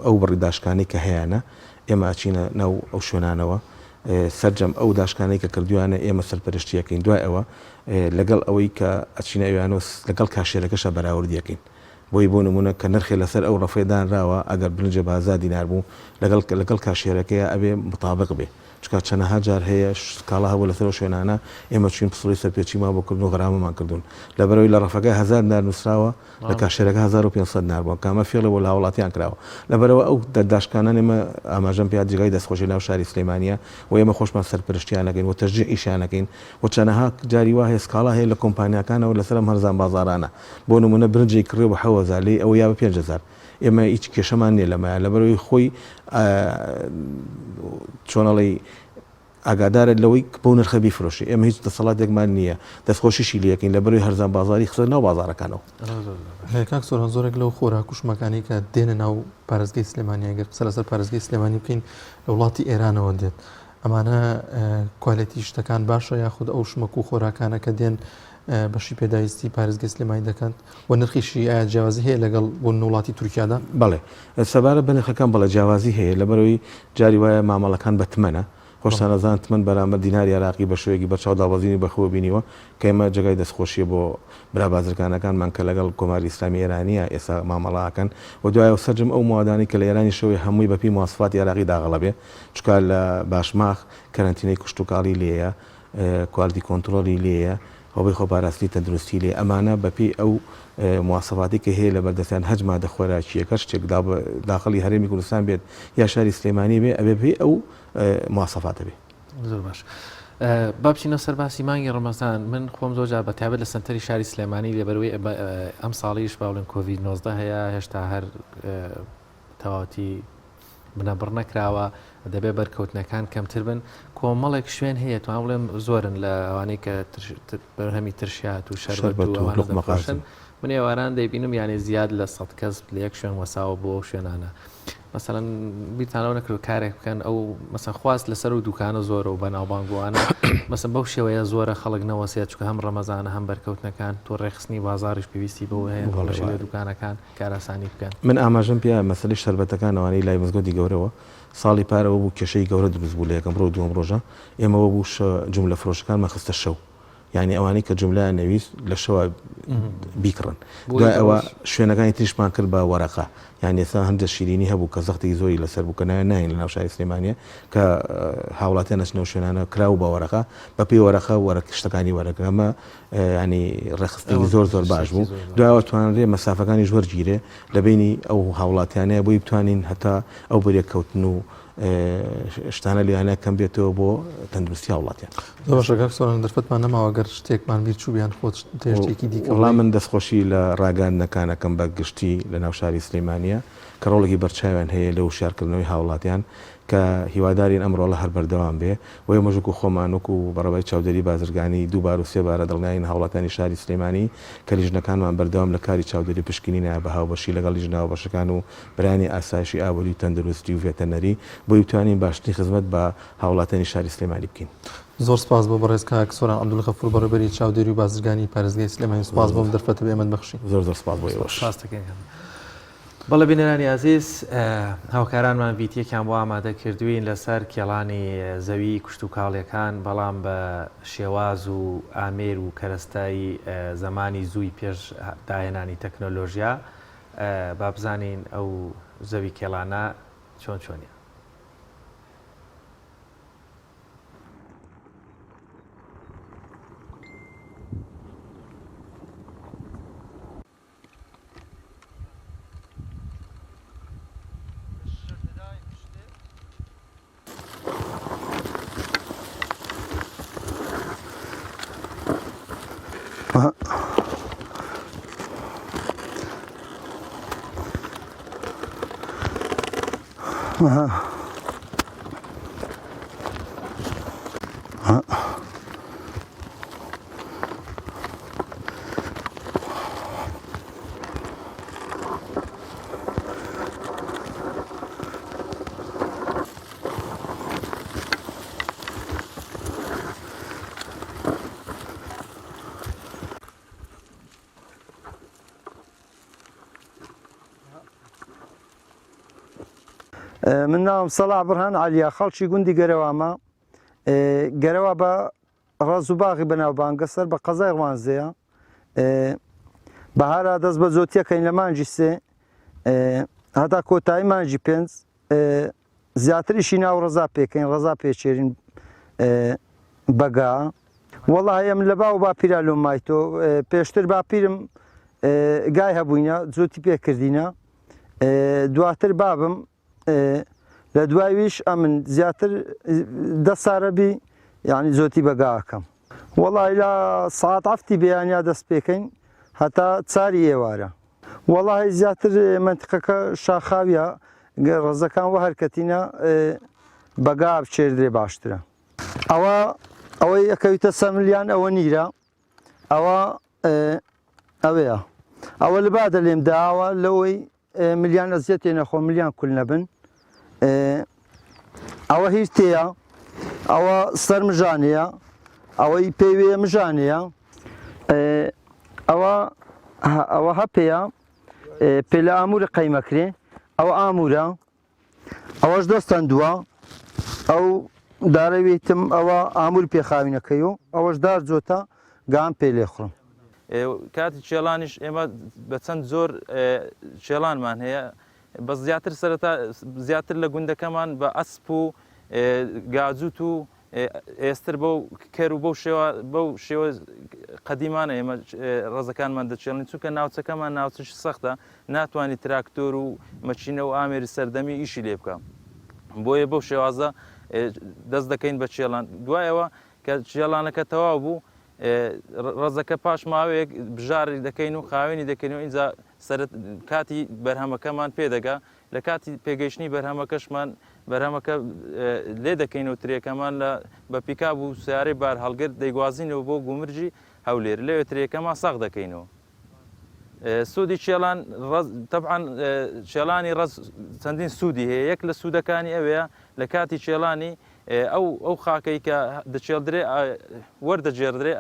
ئەو بڕی داشکانی کە هەیەە ئێمە ئاچینە ناو ئەو شوێنانەوە سەررجەم ئەو داشکانەی کە کردویانە ئێمە سەرپەرشتیەکەین دوای ئەوە لەگەڵ ئەوەی کە ئەچینە ئەویانۆ لەگەڵ کاشێرەکەشە بەراوردیەکەین بۆی بۆ نمونە کە نرخێ لەسەر ئەو ڕەفێدانراوە ئەگەر برنجە بازار دینار بوو لەگەڵ کاشێرەکەیە ئەبێ مطابق بێ چکە چەنەها جار هەیە کاڵا هەبوو لەسەر شوێنانە ئێمە چین پسڵی سەرپێچی ما بۆ کردن و غەرامەمان کردوون لەبەرەوەی لە ڕەفەکە 1000 دینار نووسراوە لە کاشێرەکە 1500 دینار بووە کامە فێڵە بۆ لە هاوڵاتیان کراوە لەبەرەوە ئەو دەرداشکانان ئێمە ئاماژەم پێات جگای دەستخۆشی ناو شاری سلەیمانیە و ئێمە خۆشمان سەرپەرشتیانەکەین و تەشجیع ئیشانەکەین و چەنەها جاری وا هەیە سکاڵا هەیە لە کۆمپانیاکانەوە لەسەر هەرزان بازارانە بۆ نمونە برنجی کڕێ بە 7000 لێ ئەوە یا بە 5000 ئێمە هیچ کێشەمان نییە لەمایە لەبەرەوەی خۆی چۆنەڵی ئاگادارە لەوەی بۆ نرخە بیفرۆشی ئێمە هیچ دەسەڵاتێکمان نییە دەستخۆشیشی لیەکەین لەبەروی هەرزان بازاری خسە ناو بازارەکانەوە
کاکسۆران زۆرێک لەو خۆراکوشمەکانی کە دێنە ناو پارێزگای سلێمانی ئەگەر قسە لەسەر پارێزگای سلێمانی بکەین لە وڵاتی ئێرانەوە دێت ئەمانە کوالەتی شتەکان باشە یاخود ئەو شمەک و خۆراکانە کە دێن بەشی پێداویستی پارێزگای سلێمانی دەکەن و نرخیشی ئایا جیاوازی هەیە لەگەڵ بۆ وڵاتی تورکیادا
بەڵێ سەبارە بە نرخەکان بەڵێ جیاوازی هەیە لەبەرەوەی جاری وایە مامەڵەکان بە تمەنە خۆشتانەزان تمەن بەرامبەر دیناری عراقی بە شوەیەکی بەرچاو دابەزینی بەخۆ بینیوە کە ئێمە جگای دەستخۆشیە بۆ برا بازرگانەکانمان کە لەگەڵ کۆماری ئیسلامی ئێرانیە ئێستا مامەڵاکەن و دوایە سەرجم ئەو موادانی کە لە ئێرانی شەوەی هەمووی بەپی مواسفاتی عراقی داغەڵە بێ چکار لە باشماخ کەرەنتینەی کوشتتوکاڵی لێیە کوالتی کۆنتترۆلی لێیە هەڵی خۆ پاراستنی تەندروستی لێ ئەمانە بەپی ئەو مواسفاتی کە هەیە لە بەردەستیان هەجما دەخۆراکیەکە شتێک داخلی هەرێمی کوردستان بێت یا شاری سلێمانی بێ ئەبێ پێی ئەو مواسفاتە بێ
زۆر باش بابچینە سەر باسی مانگی ڕەمەزان من خۆم زۆرجار بەتابەت لە سنتەری شاری سلێمانی لێبەرەوەی ئەم ساڵیش باڵێن کۆڤید 19 هەیە هێشتا هەر تەواوەتی بنەبڕ نەکراوە دەبێ بەرکەوتنەکان کەمتر بن کۆمەڵێک شوێن هەیە توان بڵێم زۆرن لە ئەوانەی کە بەرهەمی ترشات و شەربەت و ئەوانە دەفرۆشن من ئێواران دەیبینم یعنی زیاد لە 100 کەس لە یەک شوێن وەساوە بۆ شوێنانە مثلەن بیرتانەوە نەکرد کارێک بکەن ئەو مەسەن خواست لەسەر و دوکانە زۆرە و بەناوبانگووانە مەسەن بەو شێوەیە زۆرە خەڵک نەوەسێت چکە هەم ڕەمەزانە هەم بەرکەوتنەکان تۆ ڕێخستنی بازاڕیش پێویستی بەوە هەیە ڕەشی لە دوکانەکان کاراسانی بکەن.
من ئاماژەم پێ مەسەلی شەربەتەکان ئەوانەی لای مزگەوتی گەورەوە ساڵی پارەوە بوو کێشەی گەورە دروست بوو لە یەکەم ڕۆ دووەم ڕۆژە ئێمەوە بوو جملە فرۆشەکانمان خستە شەو یعنی ئەوانەی کە جملایان نەویست لە شەوە بیکڕن دوای ئەوە شوێنەکانی تریشمان کرد بە وەرەقە یعنی ئێستا هەندە شیرینی هەبوو کە زەختی زۆری لەسەر بوو کە ناین لە ناو شاری سلێمانیە کە هاوڵاتیان نەچنەوە شوێنانە کراو بە وەرەقە بە پێی وەرەقە وەرەق شتەکانی وەرەکە ئەمە ینی ڕێخستنی زۆر باش بوو دوایەوە توانرێ مەسافەکانی وەرگیرێ لە بینی ئەو هاوڵاتیانەیە بۆی بتوانین هەتا ئەو بەرێککەوتن و شتانە لیانە کەم بێتەوە بۆ تەندروستی هاوڵاتیان.
باشەکە سۆران دەرفەتمان نەماوەگەر شتێکمان بیر چوو بیان خۆت تێشتێکی دیکە
وڵام من دەستخۆشی لە ڕاگەاندنەکانەکەم بە گشتی لە ناو شاری سلێمانیە کە ڕۆڵێکی بەرچاویان هەیە لە وشارکردنەوەی هاوڵاتیان کە هیوادارین ئەمڕۆ لە هەر بەردەوام بێ وی مەژوک و خۆمانوک و بەڕێوەی چاودێری بازرگانی دووبار و سێبارە دڵنیاین هاوڵاتانی شاری سلێمانی کە لیژنەکانمان بەردەوام لە کاری چاودێری پشکنینە بە هاوبەشی لەگەڵ لیژنەوە بەشەکان و برانی ئاسایشی ئابووری تەندروستی و ڤێتەنەری بۆی بتوانین باشترین خزمەت بە هاوڵاتانی شاری سلێمانی بکەین.
زۆر سپاس بۆ بەڕێزکە سۆران عەبدولغەفور بەڕێوەبەری چاودێری و بازرگانی پارێزگای سلێمانی سپاس بۆم دەرفەتە بێمەد بەخشی
زۆر سپاس بۆ ئێوەش.
بەڵێ بینەرانی ئازیز هاوکارانمان ڤیدیۆکیان بۆ ئامادە کردوین لەسەر کێڵانی زەوی کوشت و کاڵیەکان بەڵام بە شێواز و ئامێر و کەرەستایی زمانی زووی پێش داهێنانی تەکنۆلۆژیا با بزانین ئەو زەوی کێڵانە چۆنیە.
من ناوم سەڵاح بڕهان عەلیە خەڵکی گوندی گەرەوامە گەرەوە بە ڕەز و باغی بەناوبانگە سەر بە قەزای ڕوانزەیە بەهارا دەست بە زۆتیەکەین لە مانجی سێ هەتا کۆتایی مانجی پێنج زیاتریشی ناو ڕەزا پێکەین ڕەزا پێچێرین بەگا وەڵڵاهی ئەم لە باو باپیرا لۆ مایتۆ پێشتر باپیرم گای هەبووینە زۆتی پێکردینە دواتر بابم لە دوایویش ئەمن زیاتر دە سارەبی یعنی زۆتی بەگاکەم وەڵی لە ساعت هەفتی بەیانیا دەست پێکەین هەتا چاری ئێوارە وەڵی زیاتر منتقەکە شاخاویە ڕزەکان وە هەرکەتینە بەگا بچێردرێ باشترە ئەوەی ئەکەویتە سەملیان ئەوە نیرە ئەوەیە ئەوە لە بادە لێم داوە لەوەی ملیان ئەزیەت تێنەخۆ ملیان کول نەبن ئەوە هیچ تەیە ئەوە سەر مژانەیە ئەوەی پێوێ مژانەیە ئەوە هەپەیە پێ لە ئامورە قەیمەکرێ ئەوە ئامورە ئەوەش دەستەن دووە ئەو دارەوێتم ئەوە ئامور پێخاوینەکەی و ئەوەش دار جۆتە گام پێ لێخڕم
کاتی چێڵانیش ئێمە بە چەند زۆر چێڵانمان هەیە بەس زیاتر سەرەتا زیاتر لە گوندەکەمان بە ئەسپ و گاجوت و ئێستر بەو کەر و بەو شێوە قەدیمانە ئێمە ڕزەکانمان دەچێڵین چونکە ناوچەکەمان ناوچش سەختە ناتوانانی تراکتۆر و مەچینە و ئامێری سەردەمی ئیشی لێ بکەم بۆیە بەو شێوازە دەست دەکەین بە چێڵان دوایەوە کە چێڵانەکە تەواو بوو ڕزەکە پاش ماوەیەک بژاری دەکەین و خاوێنی دەکەین و اینجا کاتی بەرهەمەکەمان پێدەگا لە کاتی پێگەیشتنی بەرهەمەکەشمان بەرهەمەکە لێ دەکەین و ترێکەمان لە بە پیکاب و سیارەی بار هەڵگرت دەیگوازینەوە بۆ گومرجی هەولێر لەوێ ترێکەمان سەخ دەکەینەوە سوودی چێلان طبعاً چێلانی ڕز چەندین سوودی هەیە یەک لە سوودەکانی ئەوەیە لە کاتی چێلانی ئەو خاکەی کە دەچێڵدرێ وەردەجێردرێ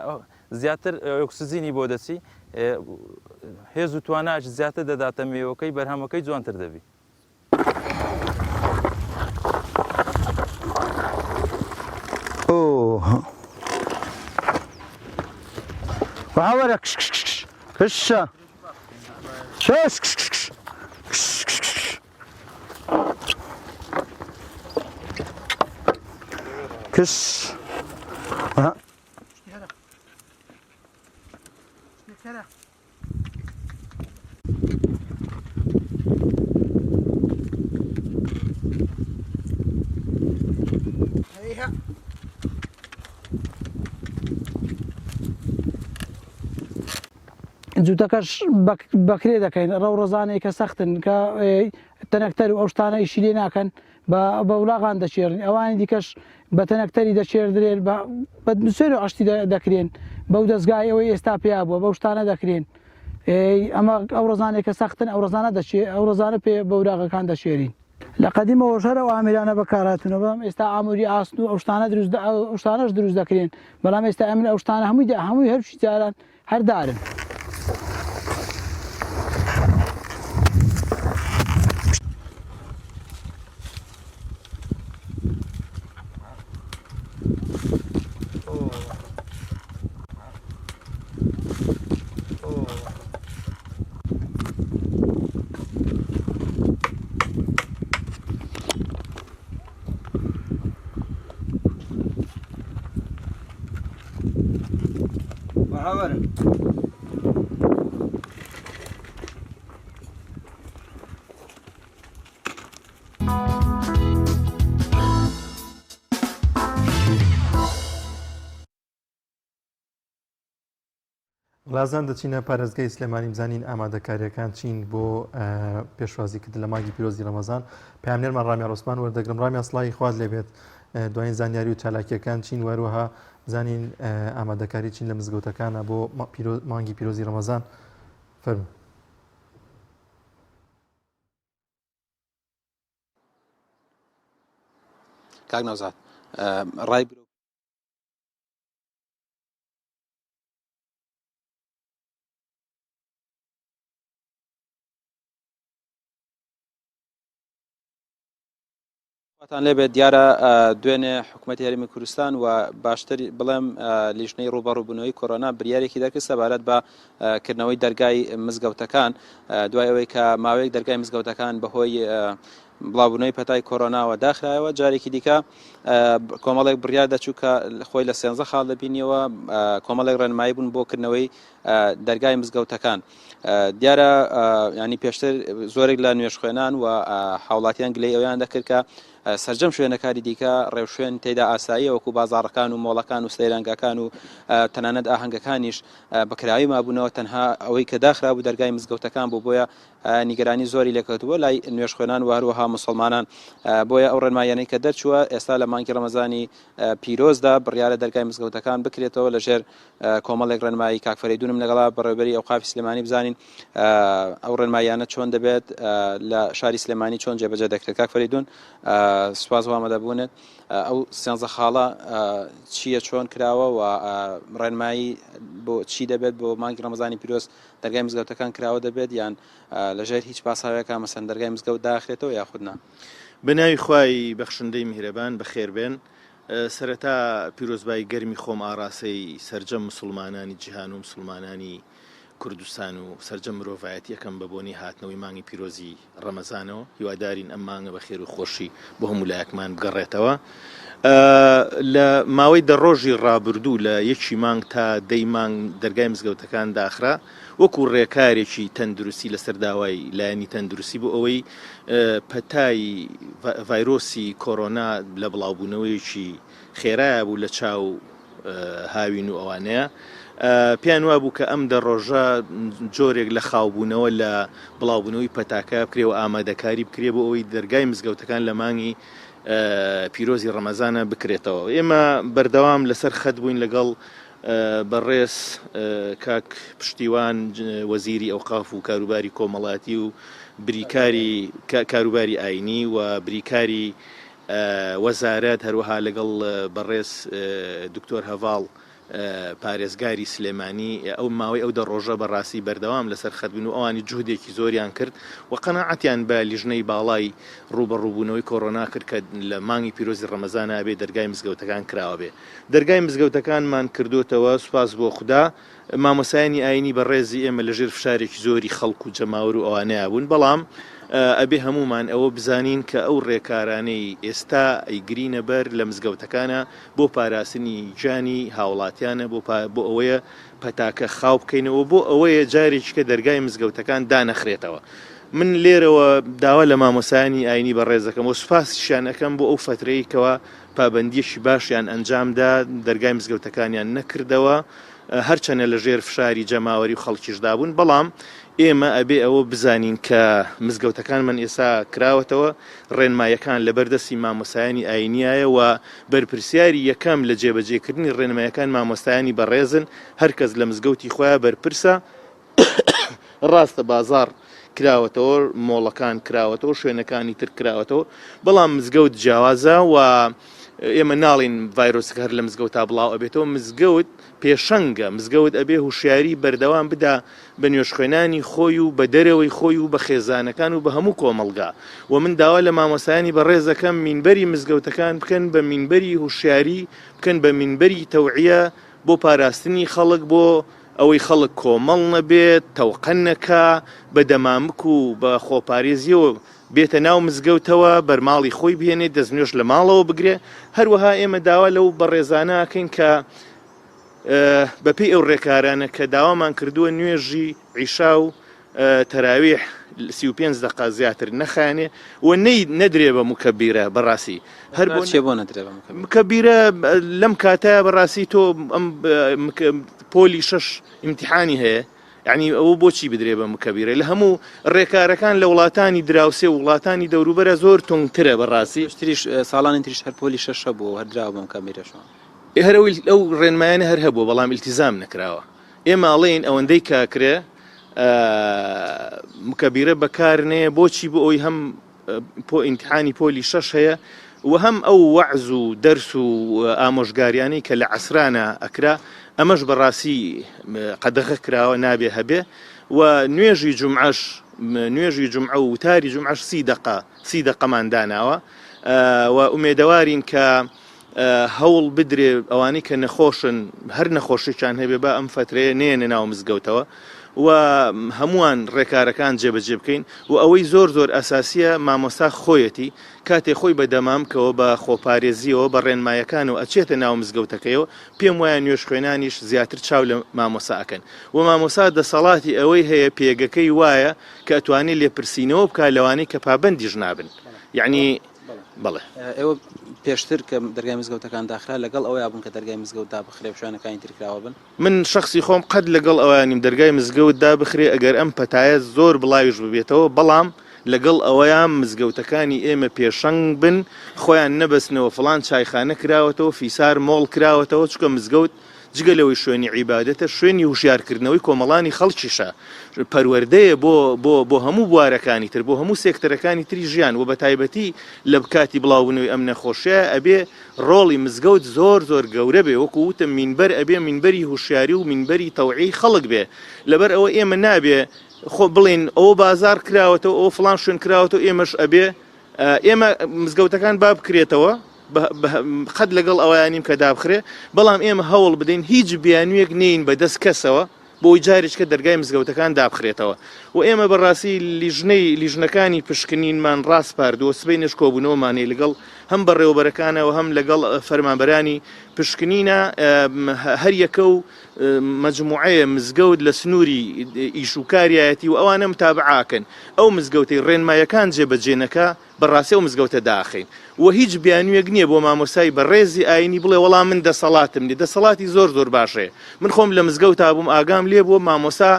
زیاتر ئۆکسسیزینی بۆ دەچی هێز و تواناش زیاتر دەداتە میوەکەی بەرهەمەکەی جوانتر دەبی.
وهاورك كش شاس كش
جووتەکەش بەکرێ دەکەین ڕەو ڕۆزانەیە کە سەختن کە تەنەکتەر و ئەو شتانە ئیشی لێ ناکەن بە وڵاغان دەچێڕن ئەوانی دیکەش بە تەنەکتەری دەچێردرێن بە سێر و عشتی دەکرێن بەو دەستگای ئەوەی ئێستا پێیا بووە بەو شتانە دەکرێن ئەمە ئەو ڕۆزانێک کە سەختن ئەو ڕۆزانە ئەو ڕۆزانە پێ بە وراغەکان دەشێرین لە قەدیمەوە ژەرە و ئامرانە بەکارهاتونەوە بەم ئێستا ئاموری ئاسن و ئەو شتانەش دروست دەکرێن بەڵام ئێستا ئەمن ئەو شتانە هەمووی هەرشی جاران هەردارن.
لازان دەچینە پارێزگای سلێمانی بزانین ئامادەکاریەکان چین بۆ پێشوازیکرد لە مانگی پیرۆزی ڕەمەزان پامنێرمان ڕامی ڕۆسمان وەردەگرم ڕامی ئەسڵایی خوارد لێبێت دوایین زانیاری و چالاکیەکان چین وەروەها بزانین ئامادەکاری چین لە مزگەوتەکانە بۆ مانگی پیرۆزی ڕەمەزان فەرموو.
کاک نەوزاد ڕای تان لێبێت دیارە دوێنێ حکوومەتی هەرێمی کوردستان و باشتر بڵێم لیژنەی ڕوبەڕووبوونەوەی کۆرۆنا بریارێکی دەرکرد سەبارەت بە کردنەوەی دەرگای مزگەوتەکان دوای ئەوەی کە ماوەیەک دەرگای مزگەوتەکان بەهۆی بڵاوبوونەوەی پەتای کۆرۆناوە داخرایەوە جارێکی دیکە کۆمەڵێک بڕیار دەچوو کە خۆی لە 13 خاڵ دەبینیەوە کۆمەڵێک ڕێنمایی بوون بۆ کردنەوەی دەرگای مزگەوتەکان دیارە ینی پێشتر زۆرێک لە نوێژخوێنان و حوڵاتیان گلەی ئەویان دەکرد کە سەرجەم شوێنەکاری دیکە ڕێوشوێن تێدا ئاسایی وەکو بازاڕەکان و مۆڵەکان و سەیرانگاکان و تەنانەت ئاهەنگەکانیش بەکراوی مابوونەوە تەنها ئەوەی کە داخرا بوو دەرگای مزگەوتەکان بوو بۆیە نیگەرانی زۆری لێکەوتووە لای نوێژخوێنان و هەروەها مسلمانان بۆیە ئەو ڕێنمایانەی کە دەرچووە ئێستا لە مانگی ڕەمەزانی پیرۆزدا بڕیارە دەرگای مزگەوتەکان بکرێتەوە لەژێر کۆمەڵێک ڕێنمایی کاکفەریدونم لەگەڵا بەڕێوەبەری ئەوقافی سلێمانی بزانین ئەو ڕێنمایانە چۆن دەبێت لە شاری سلێمانی چۆن جێبەجێ دەکرێت کاکفەریدون سوپاس وامەدەبوونێت ئەو 13 خاڵە چییە چۆن کراوە و ڕێنمایی بۆ چی دەبێت بۆ مانگی ڕەمەزانی پیرۆز دەرگای مزگەوتەکان کراوە دەبێت یان لەژێر هیچ پاساوێکە مەسەن دەرگای مزگەوت داخرێتەوە یاخودنا
بەناوی خوای بەخشندەی میهرەبان بەخێربێن سەرەتا پیرۆزبای گەرمی خۆم ئاڕاستەی سەرجەم مسلمانانی جیهان و مسلمانانی کوردستان و سەرجەم مرۆڤایەتی یەکەم بە بۆنی هاتنەوەی مانگی پیرۆزی ڕەمەزانەوە هیوادارین ئەم مانگە بە خێر و خۆشی بۆ هەموو لایەکمان بگەڕێتەوە لە ماوەی دەڕۆژی ڕابردوو لە یەکی مانگ تا دەی مانگ دەرگای مزگەوتەکان داخرا وەکو ڕێکارێکی تەندروستی لەسەر داوای لایەنی تەندروستی بۆ ئەوەی پەتای ڤایرۆسی کۆرۆنا لە بڵاوبوونەوەیەکی خێرایە بوو لە چاو هاوین و ئەوانەیە پیان وابوو کە ئەم دەڕۆژە جۆرێک لە خاوبوونەوە لە بڵاوبوونەوەی پەتاکە بکرێ و ئامادەکاری بکرێ بۆ ئەوەی دەرگای مزگەوتەکان لە مانگی پیرۆزی ڕەمەزانە بکرێتەوە ئێمە بەردەوام لەسەر خەت بووین لەگەڵ بەڕێز کاک پشتیوان وەزیری ئەوقاف و کاروباری کۆمەڵاتی و بریکاری کاروباری ئاینی و بریکاری وەزارەت هەروەها لەگەڵ بەڕێز دکتۆر هەڤاڵ پارێزگاری سلێمانی ئەو ماوەی ئەو دەڕۆژە بەڕاستی بەردەوام لەسەر خەتبن و ئەوانی جوهدێکی زۆریان کرد و قەناعەتیان بە لیژنەی باڵای ڕوبەڕووبوونەوەی کۆڕۆنا کرد کە لە مانگی پیرۆزی ڕەمەزانە بێ دەرگای مزگەوتەکان کراوە بێ. دەرگای مزگەوتەکانمان کردوتەوە سوپاس بۆ خوددا. مامۆسایانی ئاینی بەڕێزی ئێمە لەژێر فشارێکی زۆری خەڵک و جەماوەر و ئەوانەیە بوون، بەڵام ئەبێ هەمومان ئەوە بزانین کە ئەو ڕێکارانەی ئێستا ئەیگرینە بەر لە مزگەوتەکانە بۆ پاراستنی جانی هاوڵاتیانە بۆ ئەوەیە پەتاکە خاو بکەینەوە بۆ ئەوەیە جارێککە دەرگای مزگەوتەکان دانەخرێتەوە. من لێرەوە داوا لە مامۆسایانی ئاینی بەڕێزەکەم و سوپاسیشان ئەەکەم بۆ ئەو فترەیەکەوە پابەندیەکی باشیان ئەنجامدا دەرگای مزگەوتەکانیان نەکردەوە هەرچەنە لە ژێر فشاری جەماوەری و خەڵکیشدا بوون، بەڵام ئێمە ئەبێ ئەوە بزانین کە مزگەوتەکانمان ئێستا کراوەتەوە ڕێنمایەکان لە بەردەستی مامۆسایانی ئاینیایە و بەرپرسیاری یەکەم لە جێبەجێکردنی ڕێنمایەکان مامۆستایانی بەڕێزن، هەرکەس لە مزگەوتی خۆیان بەرپرسە. ڕاستە بازار کراوەتەوە، مۆڵەکان کراوەتەوە، شوێنەکانی تر کراوەتەوە، بەڵام مزگەوت جیاوازە و ئێمە ناڵین ڤایرۆسەکە هەر لە مزگەوتا بڵاو ئەبێتەوە. مزگەوت پێشەنگە، مزگەوت ئەبێ هوشیاری بەردەوام بدا بە نوێژخوێنانی خۆی و بە دەرەوەی خۆی و بە خێزانەکان و بە هەموو کۆمەڵگا. و من داوا لە مامۆسایانی بەڕێزەکەم مینبەری مزگەوتەکان بکەن بە مینبەری هوشیاری، بکەن بە مینبەری تەوعیە بۆ پاراستنی خەڵک، بۆ ئەوەی خەڵک کۆمەڵ نەبێت، تەوقە نەکا، بە دەمامک و بە خۆپارێزیەوە بێتە ناو مزگەوتەوە، بەرماڵی خۆی بهێنێت، دەستنوێژ لە ماڵەوە بگرێ. هەروەها ئێمە داوا لەو بەڕێزانەکەین کە بەپێی ئەو ڕێکارانە کە داوامان کردووە نوێژی عیشا و تەراویح 35 دقە زیاتر نەخانێ و نەدرێ بە مکەبیرە بەڕاستی هەر بۆ
چێ بۆ نەدرێ بە
مکەبیرە لەم کاتە بەڕاستی تۆ ئەم پۆلی 6 ئیمتیحانی هەیە، یعنی ئەوە بۆچی بدرێ بە مکەبیرە لە هەموو ڕێکارەکان لە وڵاتانی دراوسێ و وڵاتانی دەوروبەرە زۆر تونگترە بەڕاستی.
تریش ساڵانی تریش هەر پۆلی 6 بوو هەردراوە بە مکەبیرەشەوە.
هەرەوەی ئەو ڕێنمایانە هەر هەبوو بەڵام ئیلتیزام نەکراوە. ئێمە ئەڵێن ئەوەندەی کاکرێ مکەبیرە بەکارنەیە بۆچی بۆ ئەوی هەم ئیمتیحانی پۆلی 6 هەیە و هەم ئەو وەعز و دەرس و ئامۆژگاریانەی کە لە عەسرانە ئەکرا ئەمەش بەڕاستی قەدەغە کراوە نابێ هەبێ. و نوێژی جومعە و وتاری جومعەش 30 دقەمان داناوە و ئومێدەوارین کە هەوڵ بدرێ ئەوانەی کە نەخۆشن هەر نەخۆشییان هەبێ بە ئەم فترەیە نێنە ناو مزگەوتەوە و هەمووان ڕێکارەکان جێبەجێ بکەین و ئەوەی زۆر ئەساسیە مامۆستا خۆیەتی کاتێ خۆی بەدەمامکەوە بە خۆپارێزیەوە بە ڕێنمایەکان و ئەچێتە ناو مزگەوتەکەیەوە پێم وایە نوێش خوێنانیش زیاتر چاو لە مامۆساکەن و مامۆسا دەسەڵاتی ئەوەی هەیە پێگەکەی وایە کە ئەتوانێت لێپرسینەوە بکە لەوانەی کە پابەندیش نابن. یعنی بەڵێ
ئێوە پێشتر کە دەرگای مزگەوتەکان داخرا لەگەڵ ئەوەی بوون کە دەرگای مزگەوتدا بخرێ شوێنەکانی ترکراوە بن.
من شخصی خۆم قەت لەگەڵ ئەوانیم دەرگای مزگەوتدا بخرێ ئەگەر ئەم پەتایە زۆر بڵاویش ببێتەوە، بەڵام لەگەڵ ئەوەیان مزگەوتەکانی ئێمە پێشەنگ بن، خۆیان نەبەستنەوە فڵان چایخانە کراوەتەوە، فیسار مۆڵ کراوەتەوە، چکە مزگەوت جگەلەوەی شوێنی عیبادەتە شوێنی هوشیارکردنەوەی کۆمەڵانی خەڵکیشە، پەروەردەیە بۆ هەموو بوارەکانی تر، بۆ هەموو سێکتەرەکانی تری ژیان و بە تایبەتی لە کاتی بڵاوبوونەوەی ئەم نەخۆشیە ئەبێ ڕۆڵی مزگەوت زۆر گەورە بێ، وەکو وتم مینبەر ئەبێ مینبەری هوشیاری و مینبەری تەوعی خەڵک بێ. لەبەر ئەوە ئێمە نابێ خۆ بڵێن ئەوە بازار کراوەتەوە ئەوە فڵان شوێن کراوەتەوە ئێمەش ئەبێ ئێمە مزگەوتەکان با بکرێتەوە قەت لەگەڵ ئەویانیم کە دابخرێ، بەڵام ئێمە هەوڵ بدەین هیچ بیانوێک نین بەدەست کەسەوە بۆی جارێککە دەرگای مزگەوتەکان دابخرێتەوە و ئێمە بەڕاستی لیژنەکانی پشکنینمان ڕاست پاردووە سبەی نشکۆبوونەوەمانەی لەگەڵ هەم بەڕێوەبەرەکانەوە هەم لەگەڵ فەرمانبەرانی پشکنینە هەر یەکە و مەجموعەیە مزگەوت لە سنووری ئیشوکاریایەتی و ئەوانە متابعاکەن ئەو مزگەوتەی ڕێنمایەکان جێبەجێنەکە بەڕاستی ئەو مزگەوتە داخین و هیچ بیانوێک نییە بۆ مامۆسای بەڕێزی ئاینی بڵێ وەڵام من دەسەڵاتم نیە، دەسەڵاتی زۆر باشەیە. من خۆم لە مزگەوتا بووم ئاگام لێ بووە مامۆسا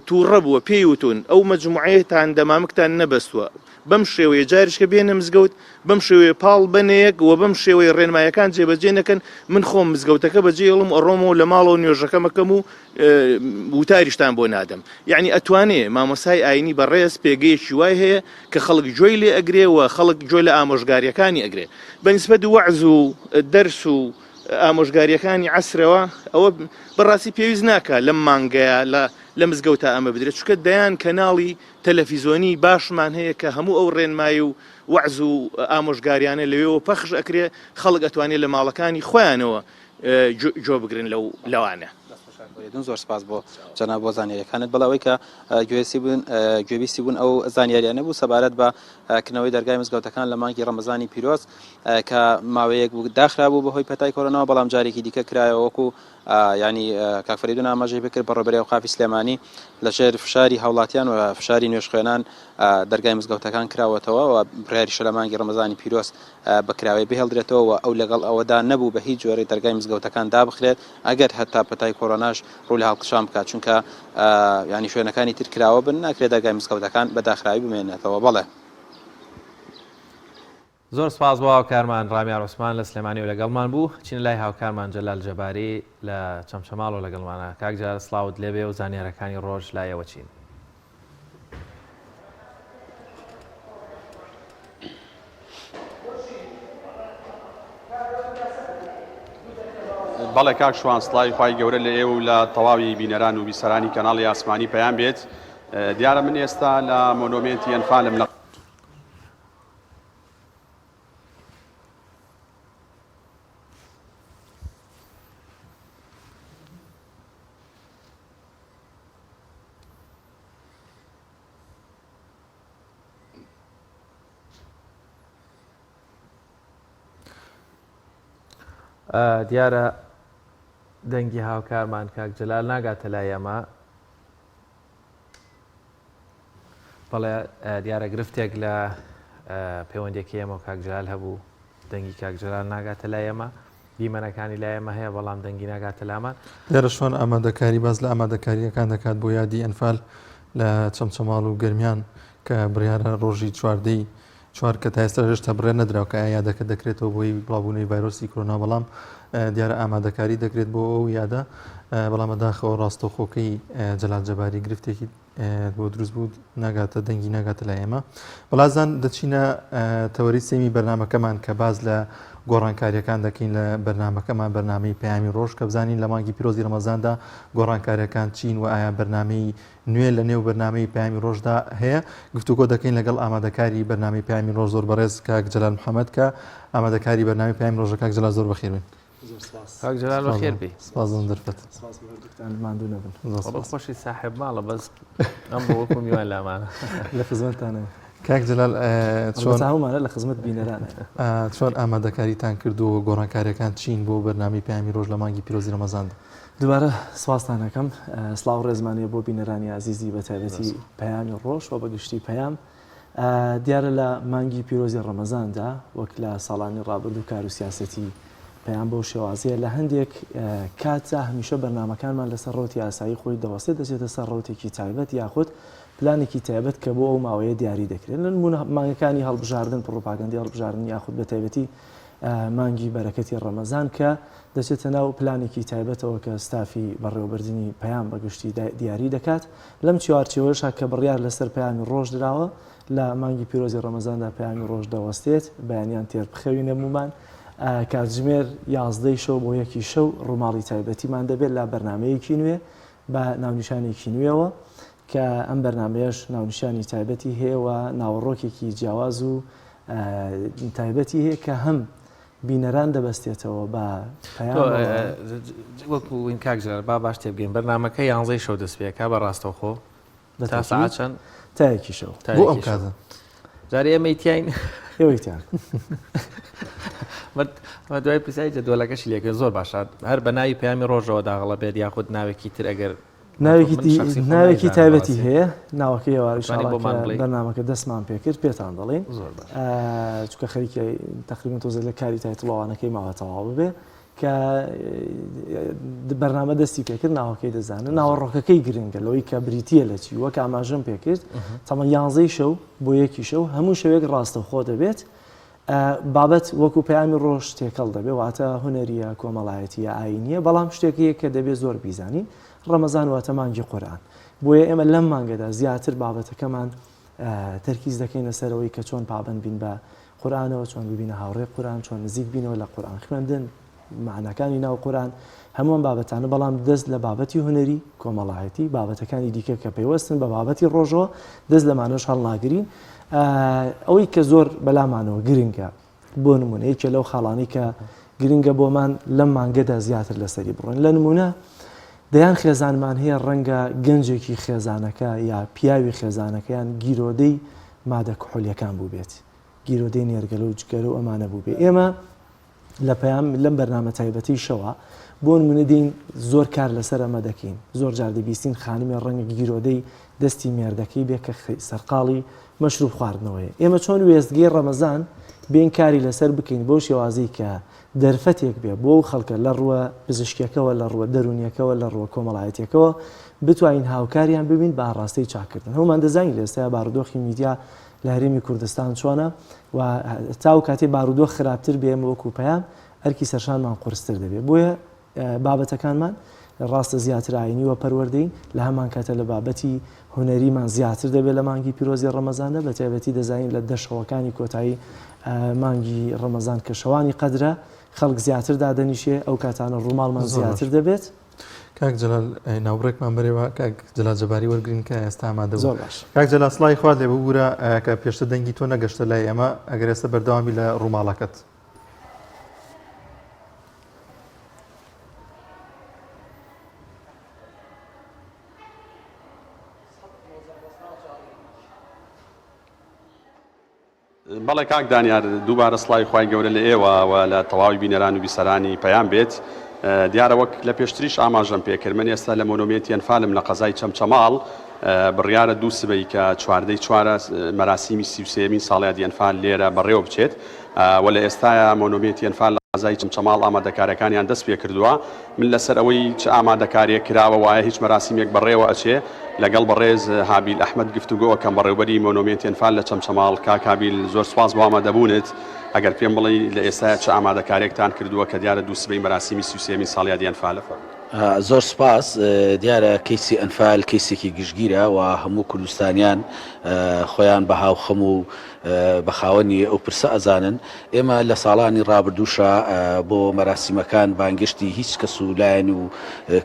تووڕە بووە پێی وتون ئەو مەجموعەیەتان دەمامکتان نەبەستووە بەم شێوەیە جاریشکە بێنە مزگەوت بەم شێوەیە پاڵ بنەیەک و بەم شێوەیە ڕێنمایەکان جێبەجێ نەکەن من خۆم مزگەوتەکە بەجێڵم ئەڕۆمەوە لە ماڵەوە نوێژەکەمەکەم و وتاریشتان بۆ نادەم یعنی ئەتوانێ مامۆسای ئاینی بەڕێز پێگەیەکی وای هەیە کە خەڵک جۆی لێ ئەگرێ و خەڵک جۆی لە ئامۆژگاریەکانی ئەگرێ بەنسبەت وەعز و دەرس و ئامۆژگاریەکانی عەسرەوە ئەوە بەڕاستی پێویست ناکە لەم مانگەیە لە مزگەوتە ئەمە بدرێت چونکە دەیان کەناڵی تەلەڤیزۆنی باشمان هەیە کە هەموو ئەو ڕێنمایی و وەعز و ئامۆژگاریانە لەوێەوە پەخش ئەکرێ خەڵک ئەتوانێت لە ماڵەکانی خۆیانەوە جۆ بگرن لەوانە.
زۆر سپاس بۆ جەناب بۆ زانیاریەکانت بەڵاوەی کە گوێبیستی بوون ئەو زانیاریانە بوو سەبارەت بە کردنەوەی دەرگای مزگەوتەکان لە مانگی ڕەمەزانی پیرۆز کە ماوەیەک بوو داخرا بوو بەهۆی پەتای کۆرۆناوە بەڵام جارێکی دیکە کرایەوە وەکو ینی کاکفەریدون ئاماژەی بکرد بە ڕێبەرێ ئەوقافی سلێمانی لەژێر فشاری هاوڵاتیان و فشاری نوێژخوێنان دەرگای مزگەوتەکان کراوەتەوە و بڕیاریشە لە مانگی ڕەمەزانی پیرۆز بەکراوەی بهێڵدرێتەوە و ئەو لەگەڵ ئەوەدا نەبوو بە هیچ جۆرەی دەرگای مزگەوتەکان دابخرێت ئەگەر هەتا پەتای کۆرۆناش ڕوو لە هەڵقشان بکات چونکە ینی شوێنەکانی تر کراوە بن ناکرێت دەرگای مزگەوتەکان بە داخراوی بمێنێتەوە بەڵێ.
زۆر سپاس بۆ هاوکارمان ڕامیار عوسمان لە سلێمانی و لەگەڵمان بوو چین لای هاوکارمان جەلال جەباری لە چەمچەماڵ و لەگەڵمانە کاک جار سڵاوت لێبێ و زانیارەکانی ڕۆژ لایەوە چین.
بەڵێ کاک شوان سڵاوی خوای گەورە لە ئێوە و لە تەواوی بینەران و بیسەرانی کەناڵی ئاسمانی پەیام بێت. دیارە من ئێستا لە مۆنۆمێنتی ئەنفالم لە
دیارە دەنگی هاوکارمان کاک جەلال ناگاتە لای ئەمە بەڵێ دیارە گرفتێک لە پەیوەندێکی ئێمە و کاک جەلال هەبوو دەنگی کاک جەلال ناگاتە لای ئێمە دیمەنەکانی لای ئێمە هەیە بەڵام دەنگی ناگاتە لامان
دیارە شۆن ئامادەکاری باز لە ئامادەکاریەکان دەکات بۆ یادی ئەنفال لە چەمچەماڵ و گەرمیان کە بڕیارە ڕۆژی چواردەی چوار کە تا ئێستا هێشتا بڕێ نەدراوە کە یادەکە دەکرێتەوە بۆی بڵاوبوونەوەی ڤایرۆسی کۆرۆنا بەڵام دیارە ئامادەکاری دەکرێت بۆ ئەو یادە بەڵام بەداخەوە ڕاستەوخۆکەی جەلال جەباری گرفتێکی بۆ دروست بوو ناگاتە دەنگی ناگاتە لای ئێمە بەڵازان دەچینە تەوەری سێمی بەرنامەکەمان کە باز لە گۆڕانکاریەکان دەکەین لە بەرنامەکەمان بەرنامەی پەیامی ڕۆژ کە بزانین لە مانگی پیرۆزی ڕەمەزاندا گۆڕانکاریەکان چین و ئایا بەرنامەی نوێ لە نێو بەرنامەی پەیامی ڕۆژدا هەیە گفتوگۆ دەکەین لەگەڵ ئامادەکاری بەرنامەی پەیامی ڕۆژ زۆر بەڕێز کاک جەلال محەممەد کە ئامادەکاری بەرنامەی پەیامی ڕۆژە کاک جەلال زۆر بەخێر بن.
کاک جەلال بەخێر بێ.
سپاس دەرفەت.
ماندوو نەبن.
خۆشی ساحب ماڵە بەس ئەم بۆ وەکو میوان لامانە
لە خزمەتتانە.
کاک جەلال
چۆن هەمومانە لە خزمەت بینەرانە
چۆن ئامادەکاریتان کردو و گۆڕانکاریەکان چین بۆ بەرنامەی پەیامی ڕۆژ لە مانگی پیرۆزی ڕەمەزاندا.
دوبارە سوپاستانەکەم سڵاو ڕێزمانیە بۆ بینەرانی عزیزی بە تایبەتی پەیامی ڕۆژ و بەگشتی پەیام دیارە لە مانگی پیرۆزی ڕەمەزاندا وەک لە ساڵانی ڕابرد و کار و سیاسەتی پەیام بەو شێوازیە لە هەندێک کاتە هەمیشە بەرنامەکانمان لەسەر ڕۆتی ئاسایی خۆی دەوەستێت دەچێتە سەر ڕۆتێکی تایبەت یاخود پلانێکی تایبەت کە بۆ ئەو ماوەیە دیاری دەکرێت لە مانگەکانی هەڵبژاردن پڕۆپاگەندی هەڵبژاردن یاخود بە تایبەتی مانگی بەرەکەتی ڕەمەزان کە دەچێتە ناو پلانێکی تایبەتەوە کە ستافی بەڕێوەبردننی پەیام بەگشتی دیاری دەکات لەم چوارچێوەشە کە بڕیار لەسەر پەیامی ڕۆژ درراوە لە مانگی پیرۆزی ڕەمەزاندا پەیامی ڕۆژ دەوەستێت بەیانیان تێر بخەوی نەمومان کاتژمێر 11 شەو بۆ 1 شەو ڕووماڵی تایبەتیمان دەبێت لە بەرنمەیەکی نوێ بە ناونیشانێکی نوێەوە کە ئەم بەرنمەیەش ناونیشانی تایبەتی هەیە و ناوەڕۆکێکی جیاواز و تایبەتی هەیە کە هەم بینەران دەبەستێتەوە بە
وەکو این کاک جەلال با باش تێبگەین بەرنامەکە 11 شەو دەست پێکا بە ڕاستەوخۆ تا ساعت چەند
تا 1 شەو
بۆ ئەم کاتە
جارێ ئێمەی تیاین
ئێوەیتیان
دوای پرسیاری جەدوەلەکەشی لێکرد زۆر باشە هەر بە ناوی پەیامی ڕۆژەوە داغڵە بێت یاخود ناوێکی تر ئەگەر
ناوێکی تایبەتی هەیە ناوەکەی بەرنامەکە دەستمان پێکرد پێتان دەڵێن چکە خەریکی تقریبا تۆزە لە کاری تایتڵاوانەکەی ماوە تەواو ببێ
کە بەرنامە دەستی پێکرد ناوەکەی دەزانن ناوەڕۆکەکەی گرنگە لەوەی کە بریتە لە چی وەک ئاماژەم پێکرد تەمە 11 شەو بۆ یەکی شەو هەموو شەوێک ڕاستەوخۆ دەبێت بابەت وەکو پەیامی ڕۆژ تێکەڵ دەبێت واتە هوەریە کۆمەڵایەتیە ئاینیە بەڵام شتێکی کە دەبێت زۆر بیزانین ڕەمەزان واتە مانگی قورئان بۆیە ئێمە لەم مانگەدا زیاتر بابەتەکەمان تەرکیز دەکەین لەسەرەوەی کە چۆن پابند بین بە قورئانەوە چۆن ببینە هاوڕێ قورئان چۆن نزیک بینەوە لە قورئان خوێندن معناکانی ناو قورئان هەمووان بابەتانە بەڵام دەست لە بابەتی هوەری کۆمەڵایەتی بابەتەکانی دیکە کە پێوەستن بە بابەتی ڕۆژەوە دەست لەمانەش هەڵناگرین ئەوەی کە زۆر بەلامانەوە گرنگە بۆ نمونە یەکێ لەو خاڵانی کە گرنگە بۆمان لەم مانگەدا زیاتر لەسەری بڕۆین لە نمونە دەیان خێزانمان هەیە ڕەنگە گەنجێکی خێزانەکە یا پیاوی خێزانەکەیان گیرۆدەی مادە کحولیەکان بوو بێت گیرۆدەی نێرگەلە و جگەرە و ئەمانە بوو بێ ئێمە لە پەیام لەم بەرنامە تایبەتی شەوە بۆ نمونە دین زۆر کار لەسەر ئەمە دەکەین زۆر جار دەبیستین خانمی ڕەنگە گیرۆدەی دەستی مێردەکەی بێ کە سەرقاڵی مەشروب خواردنەوەیە ئێمە چۆن وێستگەی ڕەمەزان بێن کاری لەسەر بکەین بۆ شێوازی کە دەرفەتێک بێ بۆ خەڵکە لە ڕووە پزیشکیەکەوە لە ڕووە دەرونیەکەوە لە ڕووە کۆمەڵایەتێکەوە بتوانین هاوکاریان ببین بە ڕاستەی چاکردن هەمومان دەزانین لە ئێستا بارودۆخی میدیا لە هەرێمی کوردستان چۆنە و تا و کاتێ بارودۆخ خراپتر بێمە وەکو پەیام ئەرکی سەرشانمان قورستر دەبێت بۆیە بابەتەکانمان ڕاستە زیاتر ئاینی وە پەروەردەین لە هەمان کاتە لە بابەتی هوەریمان زیاتر دەبێت لە مانگی پیرۆزی ڕەمەزاندا بە تایبەتی دەزانین لە دەشەوەکانی کۆتایی مانگی ڕەمەزان کە شەوانی قەدرە خەڵک زیاتر دادەنیشێ ئەو کاتانە ڕووماڵمان زیاتر دەبێت
کاک جەلال ناوڕێکمان بەرەوە کاک جەلال جەباری وەرگرین کە ئێستا ئامادە بوو کاک جەلال سڵای خوارد لێ ببوورە کە پێشتر دەنگی تۆ نەگەشتە لای ئێمە ئەگەر ئێستا بەردەوامی لە ڕووماڵەکەت
بەڵێ کاک دانیار دووبارە سڵای خوای گەورە لە ئێوە و لە تەواوی بینەران و بیسەرانی پەیام بێت دیارە وەک لە پێشتریش ئاماژەم پێکرد من ئێستا لە مۆنۆمێنتی ئەنفالم لە قەزای چەمچەماڵ بڕیارە دوو سبەی کە چواردەی چوارە مەراسیمی 33مین ساڵی ئەنفال لێرە بەڕێوە بچێت و لە ئێستاە مۆنۆمێنتی ئەنفال لە قەزای چەمچەماڵ ئامادەکاریەکانیان دەست پێ کردووە من لەسەر ئەوەی چ ئامادەکاریە کراوە وایە هیچ مەراسیمێک بەڕێوە ئەچێ لەگەڵ بەڕێز هابیل ئەحمەد گفتوگۆکەم بەڕێوبەری مۆنۆمێنتی ئەنفال لە چەمچەماڵ کاک هابیل زۆر سواز بۆ ئامادەبوونت ئەگەر پێم بڵێ لە ئێستا چ ئامادەکاریەکتان کردووە کە دیارە دوو سبەی مەراسیمی 33مین ساڵی ئەنفالە
زۆر سپاس دیارە کەیسی ئەنفال کەیسێکی گشتگیرە و هەموو کوردستانیان خۆیان بە هاوخەم و بەخاوەنی ئەو پرسە ئەزانن ئێمە لە ساڵانی ڕابردووشە بۆ مەراسیمەکان بانگشتی هیچ کەس و لایەن و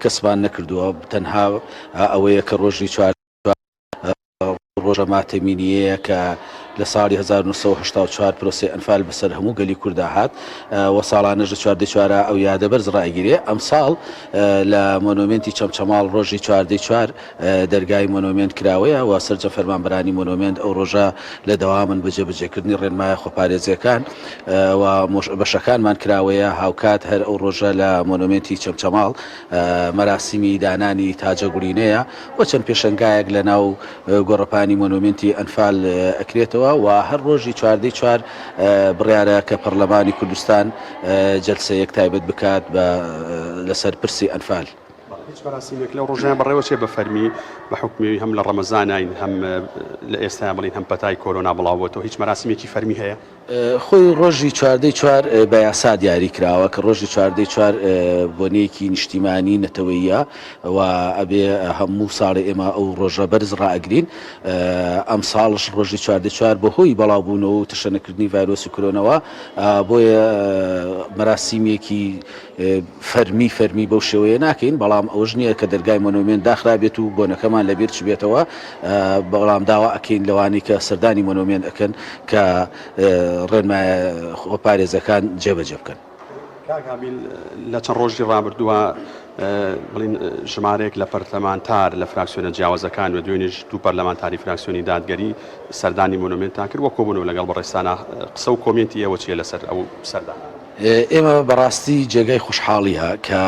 کەسمان نەکردووە تەنها ئەوەیە کە ڕۆژی چوار ڕۆژە ماتەمینیەیە کە لە ساڵی 1984 پرۆسی ئەنفال بەسەر هەموو گەلی کووردا هات و ساڵانەژە چواردەی چوارە ئەو یادەبەرز ڕایگیرێ ئەم ساڵ لە مۆنۆمێنتی چەمچەماڵ ڕۆژی چواردەی چوار دەرگای مۆنۆمێنت کراوەیە و سەرجە فەرمانبەرانی مۆنۆمێنت ئەو ڕۆژە لە دەوامن بەجێبەجێکردنی ڕێنمایە خۆپارێزیەکان و بەشەکانمان کراوەیە هاوکات هەر ئەو ڕۆژە لە مۆنۆمێنتی چەمچەماڵ مەراسیمی دانانی تاجە گوڵینەیە و چەند پێشەنگایەک لە ناو گۆڕەپانی مۆنۆمێنتی ئەنفال ئەکرێتەوە و هەر ڕۆژی چواردەی چوار بڕیارە کە پەرلەمانی کوردستان جەلسەیەک تایبەت بکات لەسەر پرسی ئەنفال
هیچ مەراسیمێک لەو ڕۆژیان بەڕێوە چێ بە فەرمی بە حکمی هەم لە ڕەمەزانین هەم لە ئێستا بڵین هەم پەتای کۆرۆنا بڵاوەتەوە هیچ مەراسیمێکی فەرمی هەیە
خۆی ڕۆژی چواردەی چوار بە یاسا دیاری کراوە کە ڕۆژی چواردەی چوار بۆنەیەکی نیشتیمانی نەتەوەیە و ئەبێ هەموو ساڵی ئێمە ئەو ڕۆژە بەرز ڕائگرین ئەم ساڵش ڕۆژی چواردەی چوار بە هۆی بەڵاوبوونەوە و تشەنەکردنی ڤایرۆسی کۆرۆنەوە بۆیە مەراسیمێکی فەرمی بەو شێوەیە ناکەین بەڵام ئەوەش نییە کە دەرگای مۆنۆمێنت داخرابێت و بۆنەکەمان لەبیر چ بێتەوە بەڵام داوا ئەکەین لەوانی کە سەردانی مۆنۆمێنت ئەکەن کە ڕێنمایە خۆپارێزەکان جێبەجێ بکەن
کاکابیل لە چەند ڕۆژی ڕابردووە بڵین ژمارەیەک لە پەرلەمانتار لە فراکسیۆنە جیاوازەکان و دوێنێش دوو پەرلەمانتاری فراکسیۆنی دادگەری سەردانی مۆنۆمێنتان کرد وە کۆبوونەوە لەگەڵ بەڕێستانە قسە و کۆمنتی ئێوە چیە لەسەر ئەو سەردان
ئێمە بەڕاستی جێگای خوشحاڵیە کە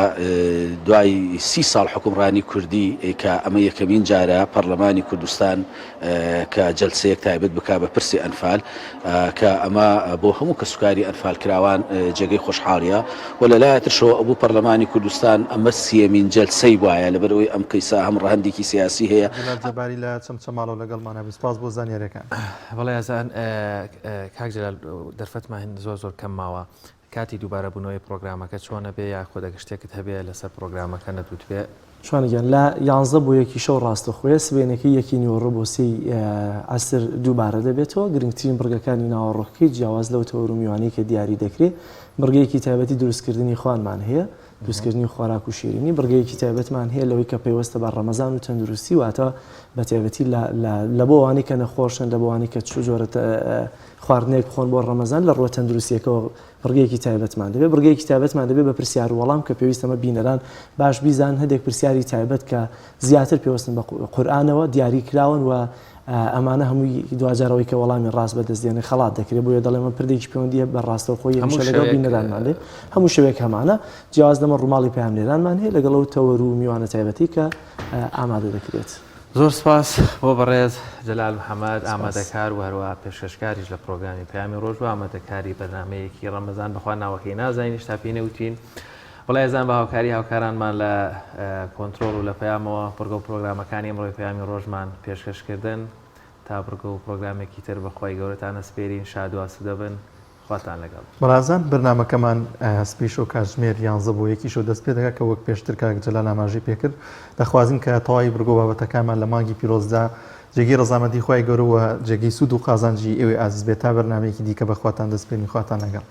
دوای 30 ساڵ حکومڕانی کوردی کە ئەمە یەکەمین جارە پەرلەمانی کوردستان کە جەلسەیەک تایبەت بک بە پرسی ئەنفال کە ئەمە بۆ هەموو کە سوکاری ئەنفال کراوان جێگەی خوشحاڵیە و لەلایەترشەوە ئەبوو پەرلەمانی کوردستان ئەمە سیەمین جەلسەی وایە لەبەرەوەی ئەم کەیسا هەم ڕەهەندێکی سیاسی هەیە
جەباری لە چەمچەماڵەوە لەگەڵمانە سپاس بۆ زانیاریەکان.
بەڵێ ئەزان کاک جەلال دەرفەتمان هێن زۆر کەم ماوە کاتی دووبارە بوونەوەی پرۆگرامەکە چۆنە بێ یا خۆدەگە شتێکت هەبێ لەسەر پرۆگرامەکە نەدوت بێ
چۆنگەن لە 11 بۆ یەکی شەو ڕاستەخۆیە سبێنەکەی یەکی نیوەڕۆ بۆ سی ئەسر دووبارە دەبێتەوە گرنگترین بڕگەکانی ناوەڕۆکەی جیاواز لەو تەوەر و میوانەی کە دیاری دەکرێت بڕگەیەکی تایبەتی دروستکردنی خوانمان هەیە دروستکردنی خۆراک و شیرینی بڕگەیەکی تایبەتمان هەیە لەوەی کە پێوەستە بە ڕەمەزان و تەندروستی واتە بە تایبەتی لە بۆوانی کە نەخۆشن لە بۆوانی کە چ جۆرە خواردنێک بخۆن بۆ ڕەمەزان لە ڕۆ تەندروستیەکەەوە بڕگەیەکی تایبەتمان دەبێت بڕگەیەکی تایبەتمان دەبێت بە پرسیار وەڵام کە پێویستەمە بینەران باش بیزان هەندێک پرسیاری تایبەت کە زیاتر پێوەستن بە قورئانەوە دیاری کراون و ئەمانە هەمووی دوجارەوەی کە وەڵامی ڕاست بەدەستێنێ خەڵات دەکرێت بۆیە دەڵێمە پردێکی پەیوەندیە بە ڕاستەوە خۆی هەمیشە لەگەڵ بینەرانمان لێ هەموو شەوێک هەمانە جیاواز لەمە ڕووماڵی پەیامنێرانمان هەیە لەگەڵ ئەو تەوەر و میوانە تایبەتی کە ئامادە دەکرێت.
زۆر سپاس بۆ بەڕێز جەلال محەممەد ئامادەکار و هەروە پێشکەشکاریش لە پرۆگرامی پەیامی ڕۆژ و ئامادەکاری بەنامەیەکی ڕەمەزان بەخوا ناوەکەی نازانین تاپی نەوتین بەڵێ ئێزان بە هاوکاری هاوکارانمان لە کۆنتترۆل و لە پەیامەوە پڕگە و پرۆگرامەکانی ئەمڕۆی پەیامی ڕۆژمان پێشکەشکردن تا بڕگە و پرۆگرامێکی تر بەخوای گەورەتانە سپێرین شاد و ئاسوودە بن خواتان لەگەڵ
بەڕازان بەرنامەکەمان سپیش و کاتژمێر 11 بۆ یەکی شو دەست پێ دەکات کە وەک پێشتر کاک جەلال ئاماژەی پێکرد دەخوازیین کە تەواوی بڕگۆ بابەتەکانمان لە مانگی پیرۆزدا جێگەی ڕەزامەندی خوای گەورەوە جێگەی سوود و قازانجی ئێوەی ئازیز بێت تا بەرنامەیەکی دیکە بەخواتان دەست پێنی خواتان لەگەڵ.